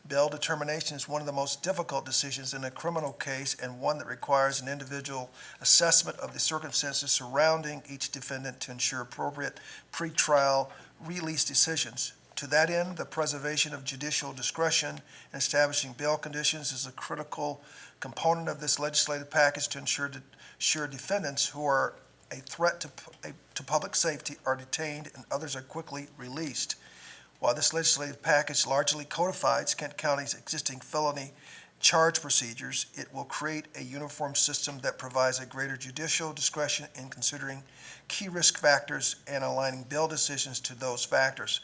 Bail determination is one of the most difficult decisions in a criminal case and one that requires an individual assessment of the circumstances surrounding each defendant to ensure appropriate pretrial release decisions. To that end, the preservation of judicial discretion in establishing bail conditions is a critical component of this legislative package to ensure defendants who are a threat to public safety are detained and others are quickly released. While this legislative package largely codifies Kent County's existing felony charge procedures, it will create a uniform system that provides a greater judicial discretion in considering key risk factors and aligning bail decisions to those factors.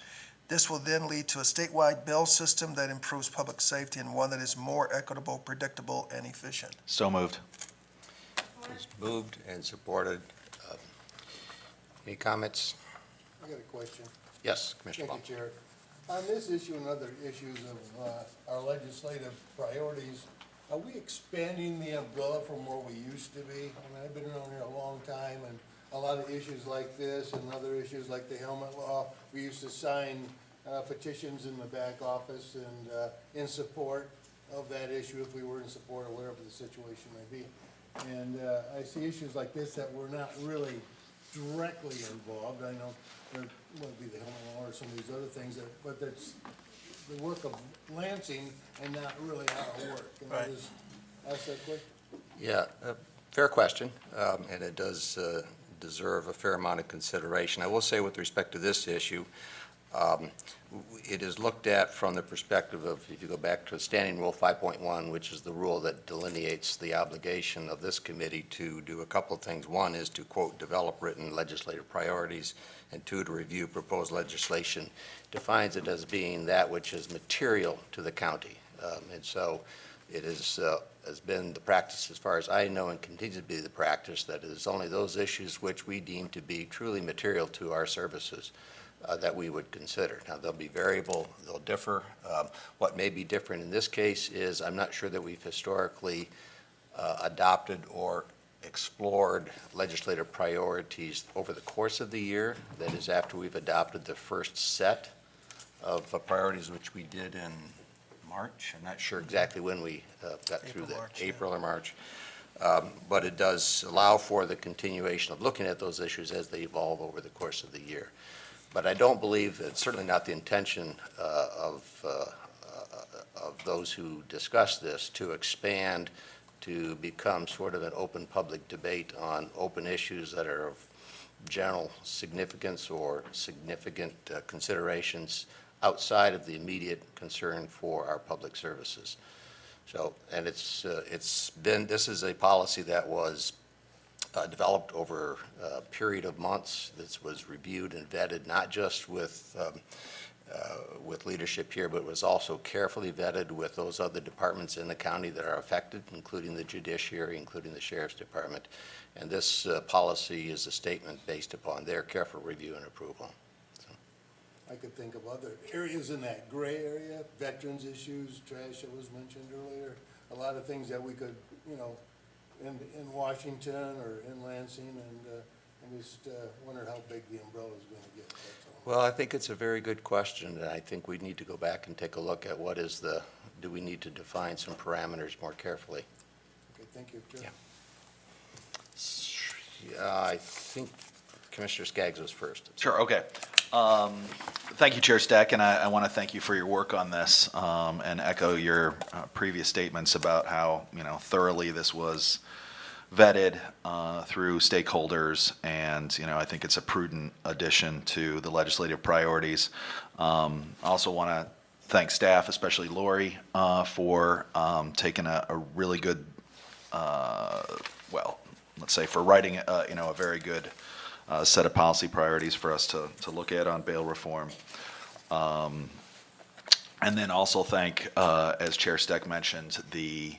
This will then lead to a statewide bail system that improves public safety and one that is more equitable, predictable, and efficient. So moved. It's moved and supported. Any comments? I got a question. Yes, Commissioner Baum. Thank you, Chair. On this issue and other issues of our legislative priorities, are we expanding the umbrella from where we used to be? I mean, I've been around here a long time, and a lot of issues like this and other issues like the helmet law, we used to sign petitions in the back office and in support of that issue if we were in support or whatever the situation may be. And I see issues like this that we're not really directly involved. I know there would be the helmet law or some of these other things, but that's the work of Lansing and not really our work. Can I just ask that question? Yeah, fair question, and it does deserve a fair amount of consideration. I will say with respect to this issue, it is looked at from the perspective of, if you go back to Standing Rule 5.1, which is the rule that delineates the obligation of this committee to do a couple of things. One is to, quote, develop written legislative priorities, and 2, to review proposed legislation. Defines it as being that which is material to the county. And so it is, has been the practice, as far as I know, and continues to be the practice, that it is only those issues which we deem to be truly material to our services that we would consider. Now, they'll be variable, they'll differ. What may be different in this case is I'm not sure that we've historically adopted or explored legislative priorities over the course of the year. That is, after we've adopted the first set of priorities, which we did in March. I'm not sure exactly when we got through that, April or March. But it does allow for the continuation of looking at those issues as they evolve over the course of the year. But I don't believe, it's certainly not the intention of those who discuss this to expand to become sort of an open public debate on open issues that are of general significance or significant considerations outside of the immediate concern for our public services. So, and it's been, this is a policy that was developed over a period of months. This was reviewed and vetted, not just with leadership here, but was also carefully vetted with those other departments in the county that are affected, including the judiciary, including the sheriff's department. And this policy is a statement based upon their careful review and approval. So. I could think of other areas in that gray area, veterans issues, trash that was mentioned earlier, a lot of things that we could, you know, in Washington or in Lansing, and I just wondered how big the umbrella is going to get. That's all. Well, I think it's a very good question, and I think we need to go back and take a look at what is the, do we need to define some parameters more carefully? Okay, thank you, Chair. Yeah. I think Commissioner Skaggs was first. Sure, okay. Thank you, Chair Stack, and I want to thank you for your work on this and echo your previous statements about how, you know, thoroughly this was vetted through stakeholders, and, you know, I think it's a prudent addition to the legislative priorities. I also want to thank staff, especially Lori, for taking a really good well, let's say for writing, a very good set of policy priorities for us to look at on bail reform. And then also thank, as Chair Steck mentioned, the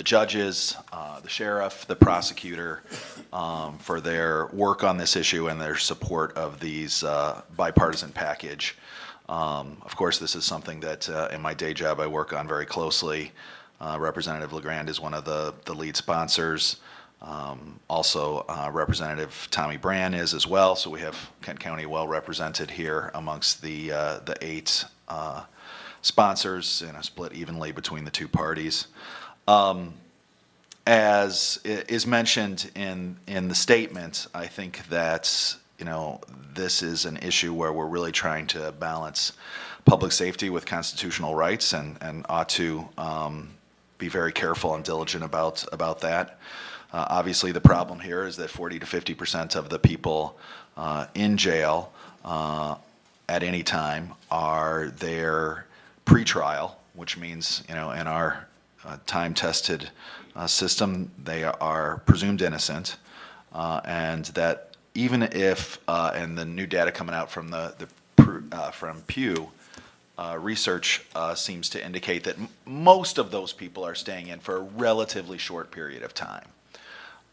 judges, the sheriff, the prosecutor, for their work on this issue and their support of these bipartisan package. Of course, this is something that in my day job I work on very closely. Representative LeGrand is one of the lead sponsors. Also, Representative Tommy Brand is as well. So we have Kent County well represented here amongst the 8 sponsors, split evenly between the two parties. As is mentioned in the statement, I think that this is an issue where we're really trying to balance public safety with constitutional rights, and ought to be very careful and diligent about that. Obviously, the problem here is that 40 to 50% of the people in jail at any time are there pre-trial, which means, in our time-tested system, they are presumed innocent, and that even if, and the new data coming out from from Pew research seems to indicate that most of those people are staying in for a relatively short period of time.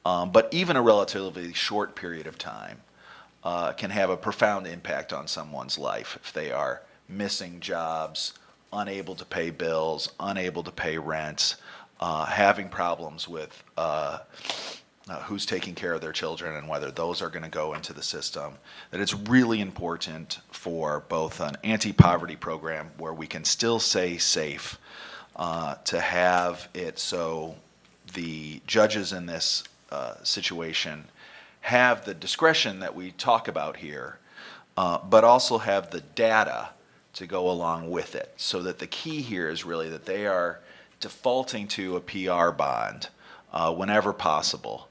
But even a relatively short period of time can have a profound impact on someone's life if they are missing jobs, unable to pay bills, unable to pay rent, having problems with who's taking care of their children and whether those are going to go into the system. That it's really important for both an anti-poverty program where we can still stay safe, to have it so the judges in this situation have the discretion that we talk about here, but also have the data to go along with it. So that the key here is really that they are defaulting to a PR bond whenever possible,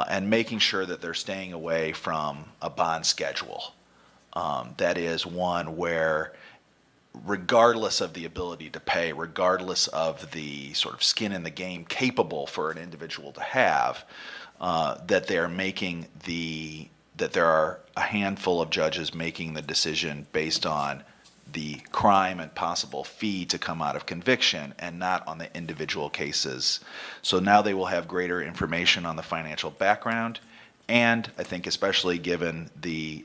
and making sure that they're staying away from a bond schedule. That is one where, regardless of the ability to pay, regardless of the sort of skin in the game capable for an individual to have, that they are making that there are a handful of judges making the decision based on the crime and possible fee to come out of conviction, and not on the individual cases. So now they will have greater information on the financial background, and I think especially given the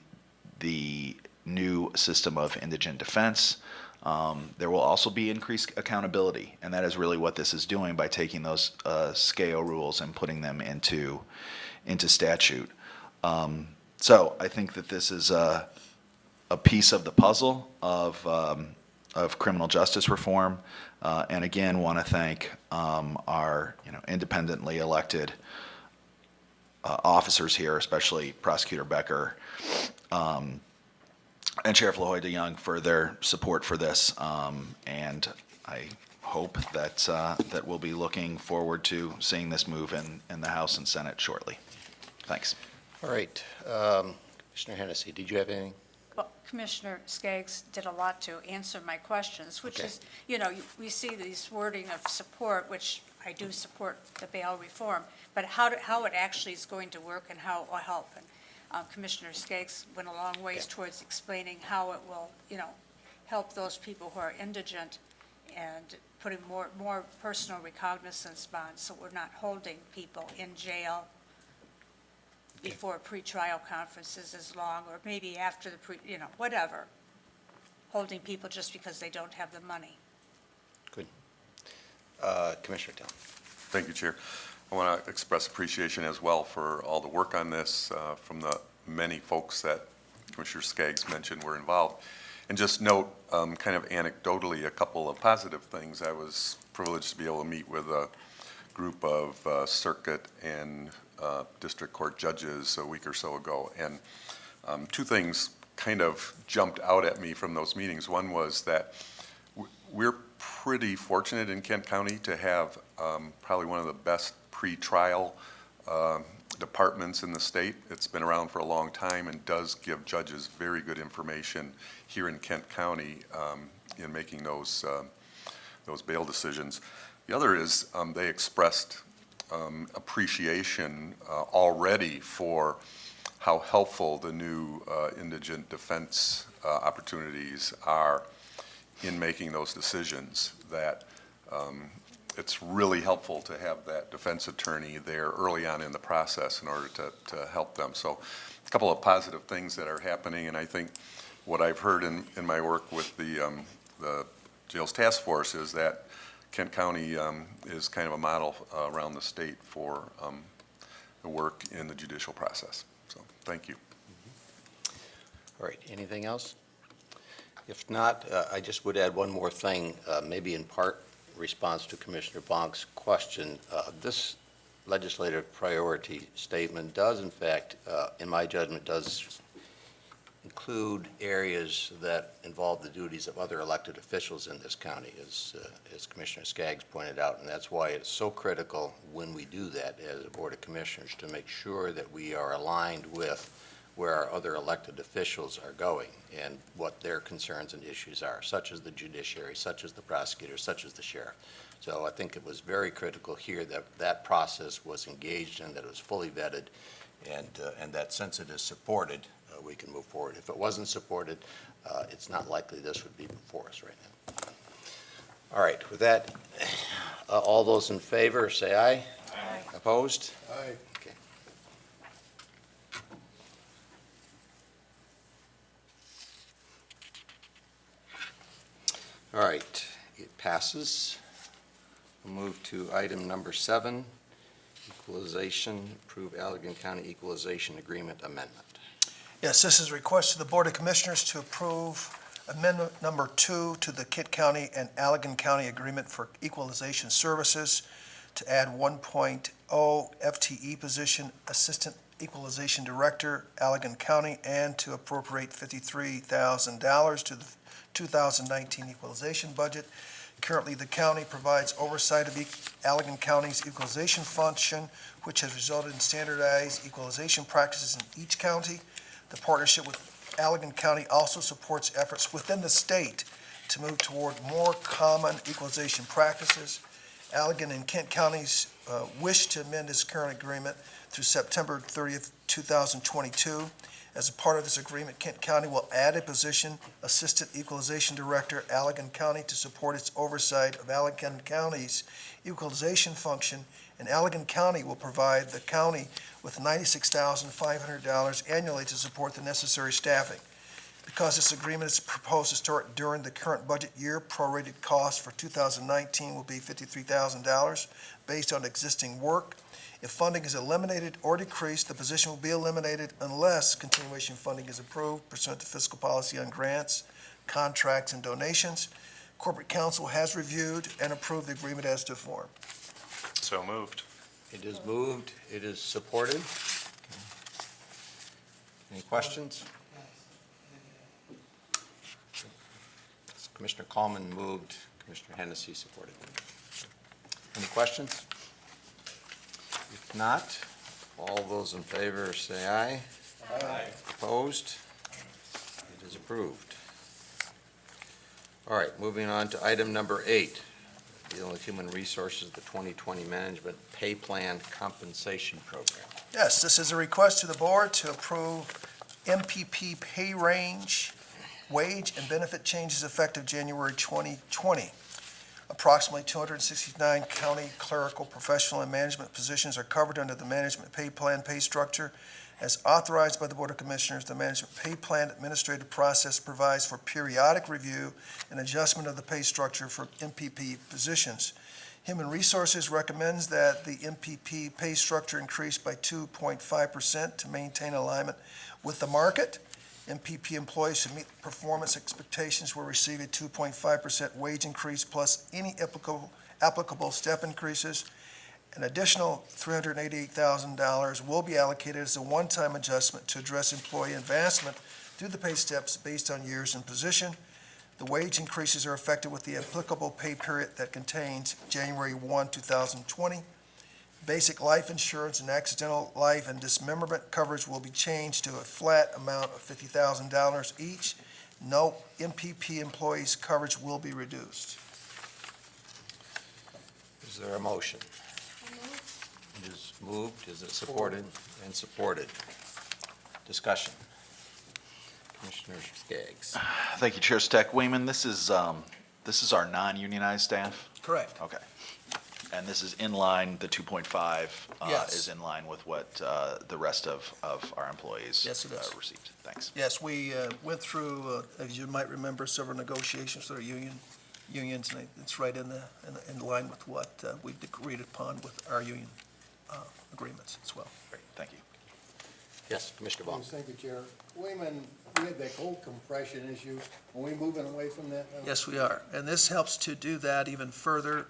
new system of indigent defense, there will also be increased accountability, and that is really what this is doing by taking those SCAO rules and putting them into statute. So I think that this is a piece of the puzzle of criminal justice reform, and again want to thank our independently elected officers here, especially Prosecutor Becker and Sheriff LaHoy DeYoung for their support for this, and I hope that we'll be looking forward to seeing this move in the House and Senate shortly. Thanks. All right. Commissioner Hennessy, did you have anything? Well, Commissioner Skaggs did a lot to answer my questions, which is, we see these wording of support, which I do support the bail reform, but how it actually is going to work and how it will help. And Commissioner Skaggs went a long ways towards explaining how it will, help those people who are indigent and putting more personal recognizance bonds, so we're not holding people in jail before pretrial conferences as long, or maybe after the whatever, holding people just because they don't have the money. Good. Commissioner Tell. Thank you, Chair. I want to express appreciation as well for all the work on this from the many folks that Commissioner Skaggs mentioned were involved. And just note, kind of anecdotally, a couple of positive things. I was privileged to be able to meet with a group of circuit and district court judges a week or so ago. And two things kind of jumped out at me from those meetings. One was that we're pretty fortunate in Kent County to have probably one of the best pre-trial departments in the state. It's been around for a long time and does give judges very good information here in Kent County in making those bail decisions. The other is they expressed appreciation already for how helpful the new indigent defense opportunities are in making those decisions, that it's really helpful to have that defense attorney there early on in the process in order to help them. So a couple of positive things that are happening, and I think what I've heard in my work with the Jails Task Force is that Kent County is kind of a model around the state for the work in the judicial process. So thank you. All right, anything else? If not, I just would add one more thing, maybe in part response to Commissioner Bonk's question. This legislative priority statement does, in fact, in my judgment, does include areas that involve the duties of other elected officials in this county, as Commissioner Skaggs pointed out, and that's why it's so critical when we do that as a Board of Commissioners to make sure that we are aligned with where our other elected officials are going and what their concerns and issues are, such as the judiciary, such as the prosecutor, such as the sheriff. So I think it was very critical here that that process was engaged in, that it was fully vetted, and that since it is supported, we can move forward. If it wasn't supported, it's not likely this would be before us right now. All right, with that, all those in favor say aye. Aye. Opposed? Aye. Okay. All right, it passes. We'll move to item number 7, equalization, approve Allegan County Equalization Agreement Amendment. Yes, this is a request to the Board of Commissioners to approve Amendment Number 2 to the Kent County and Allegan County Agreement for Equalization Services to add 1.0 FTE position, Assistant Equalization Director, Allegan County, and to appropriate $53,000 to the 2019 equalization budget. Currently, the county provides oversight of Allegan County's equalization function, which has resulted in standardized equalization practices in each county. The partnership with Allegan County also supports efforts within the state to move toward more common equalization practices. Allegan and Kent counties wish to amend this current agreement through September 30th, 2022. As a part of this agreement, Kent County will add a position, Assistant Equalization Director, Allegan County, to support its oversight of Allegan County's equalization function, and Allegan County will provide the county with $96,500 annually to support the necessary staffing. Because this agreement is proposed to start during the current budget year, prorated cost for 2019 will be $53,000 based on existing work. If funding is eliminated or decreased, the position will be eliminated unless continuation funding is approved pursuant to fiscal policy on grants, contracts, and donations. Corporate Counsel has reviewed and approved the agreement as to form. So moved. It is moved. It is supported. Any questions? Commissioner Coleman moved. Commissioner Hennessy supported. Any questions? If not, all those in favor say aye. Aye. Opposed? It is approved. All right, moving on to item number 8, dealing with human resources, the 2020 Management Pay Plan Compensation Program. Yes, this is a request to the board to approve MPP pay range, wage, and benefit changes effective January 2020. Approximately 269 county clerical, professional, and management positions are covered under the Management Pay Plan pay structure. As authorized by the Board of Commissioners, the Management Pay Plan administrative process provides for periodic review and adjustment of the pay structure for MPP positions. Human Resources recommends that the MPP pay structure increase by 2.5% to maintain alignment with the market. MPP employees who meet performance expectations will receive a 2.5% wage increase plus any applicable step increases. An additional $388,000 will be allocated as a one-time adjustment to address employee advancement through the pay steps based on years in position. The wage increases are effective with the applicable pay period that contains January 1, 2020. Basic life insurance and accidental life and dismemberment coverage will be changed to a flat amount of $50,000 each. No MPP employees' coverage will be reduced. Is there a motion? moved. Is it supported? And supported. Discussion. Commissioner Skaggs. Thank you, Chair Steck. Wayman, this is our non-unionized staff? Correct. Okay. And this is in line, the 2.5 Yes. is in line with what the rest of our employees Yes, it is. received. Thanks. Yes, we went through, as you might remember, several negotiations with our unions, and it's right in line with what we've agreed upon with our union agreements as well. Great, thank you. Yes, Commissioner Vaughn. Yes, thank you, Chair. Wayman, we had that cold compression issue. Are we moving away from that now? Yes, we are. And this helps to do that even further.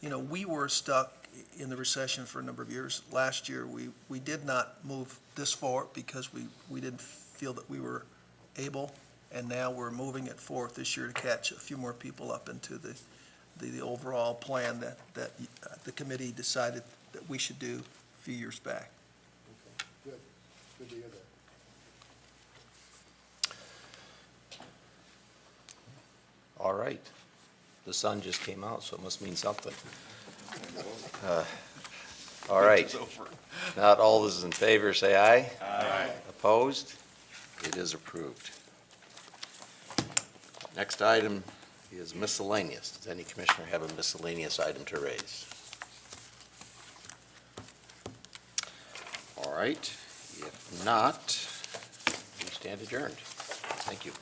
We were stuck in the recession for a number of years. Last year, we did not move this forward because we didn't feel that we were able. And now we're moving it forward this year to catch a few more people up into the overall plan that the committee decided that we should do a few years back. Okay, good. Good to hear that. All right. The sun just came out, so it must mean something. All right. Not all those in favor say aye. Aye. Opposed? It is approved. Next item is miscellaneous. Does any commissioner have a miscellaneous item to raise? All right. If not, we stand adjourned. Thank you.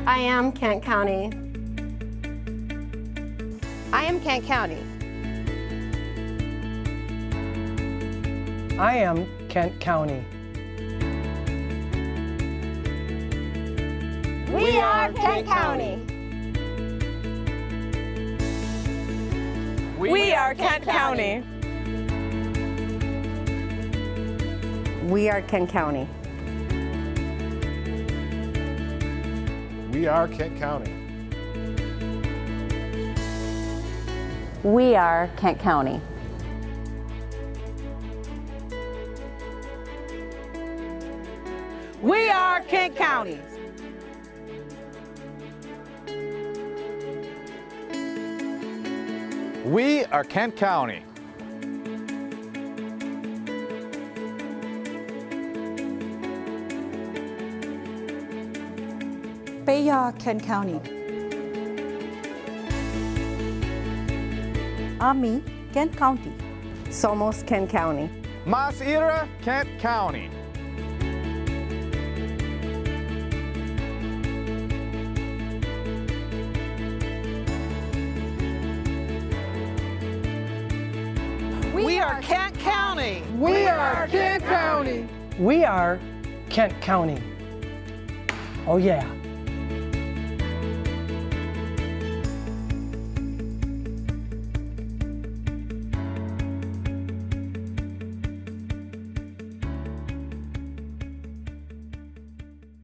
I am Kent County. I am Kent County. I am Kent County. We are Kent County. We are Kent County. We are Kent County. We are Kent County. We are Kent County. We are Kent County. We are Kent County. Beya, Kent County. Ami, Kent County. Somos Kent County. Mas Ira, Kent County. We are Kent County. We are Kent County. We are Kent County. Oh yeah.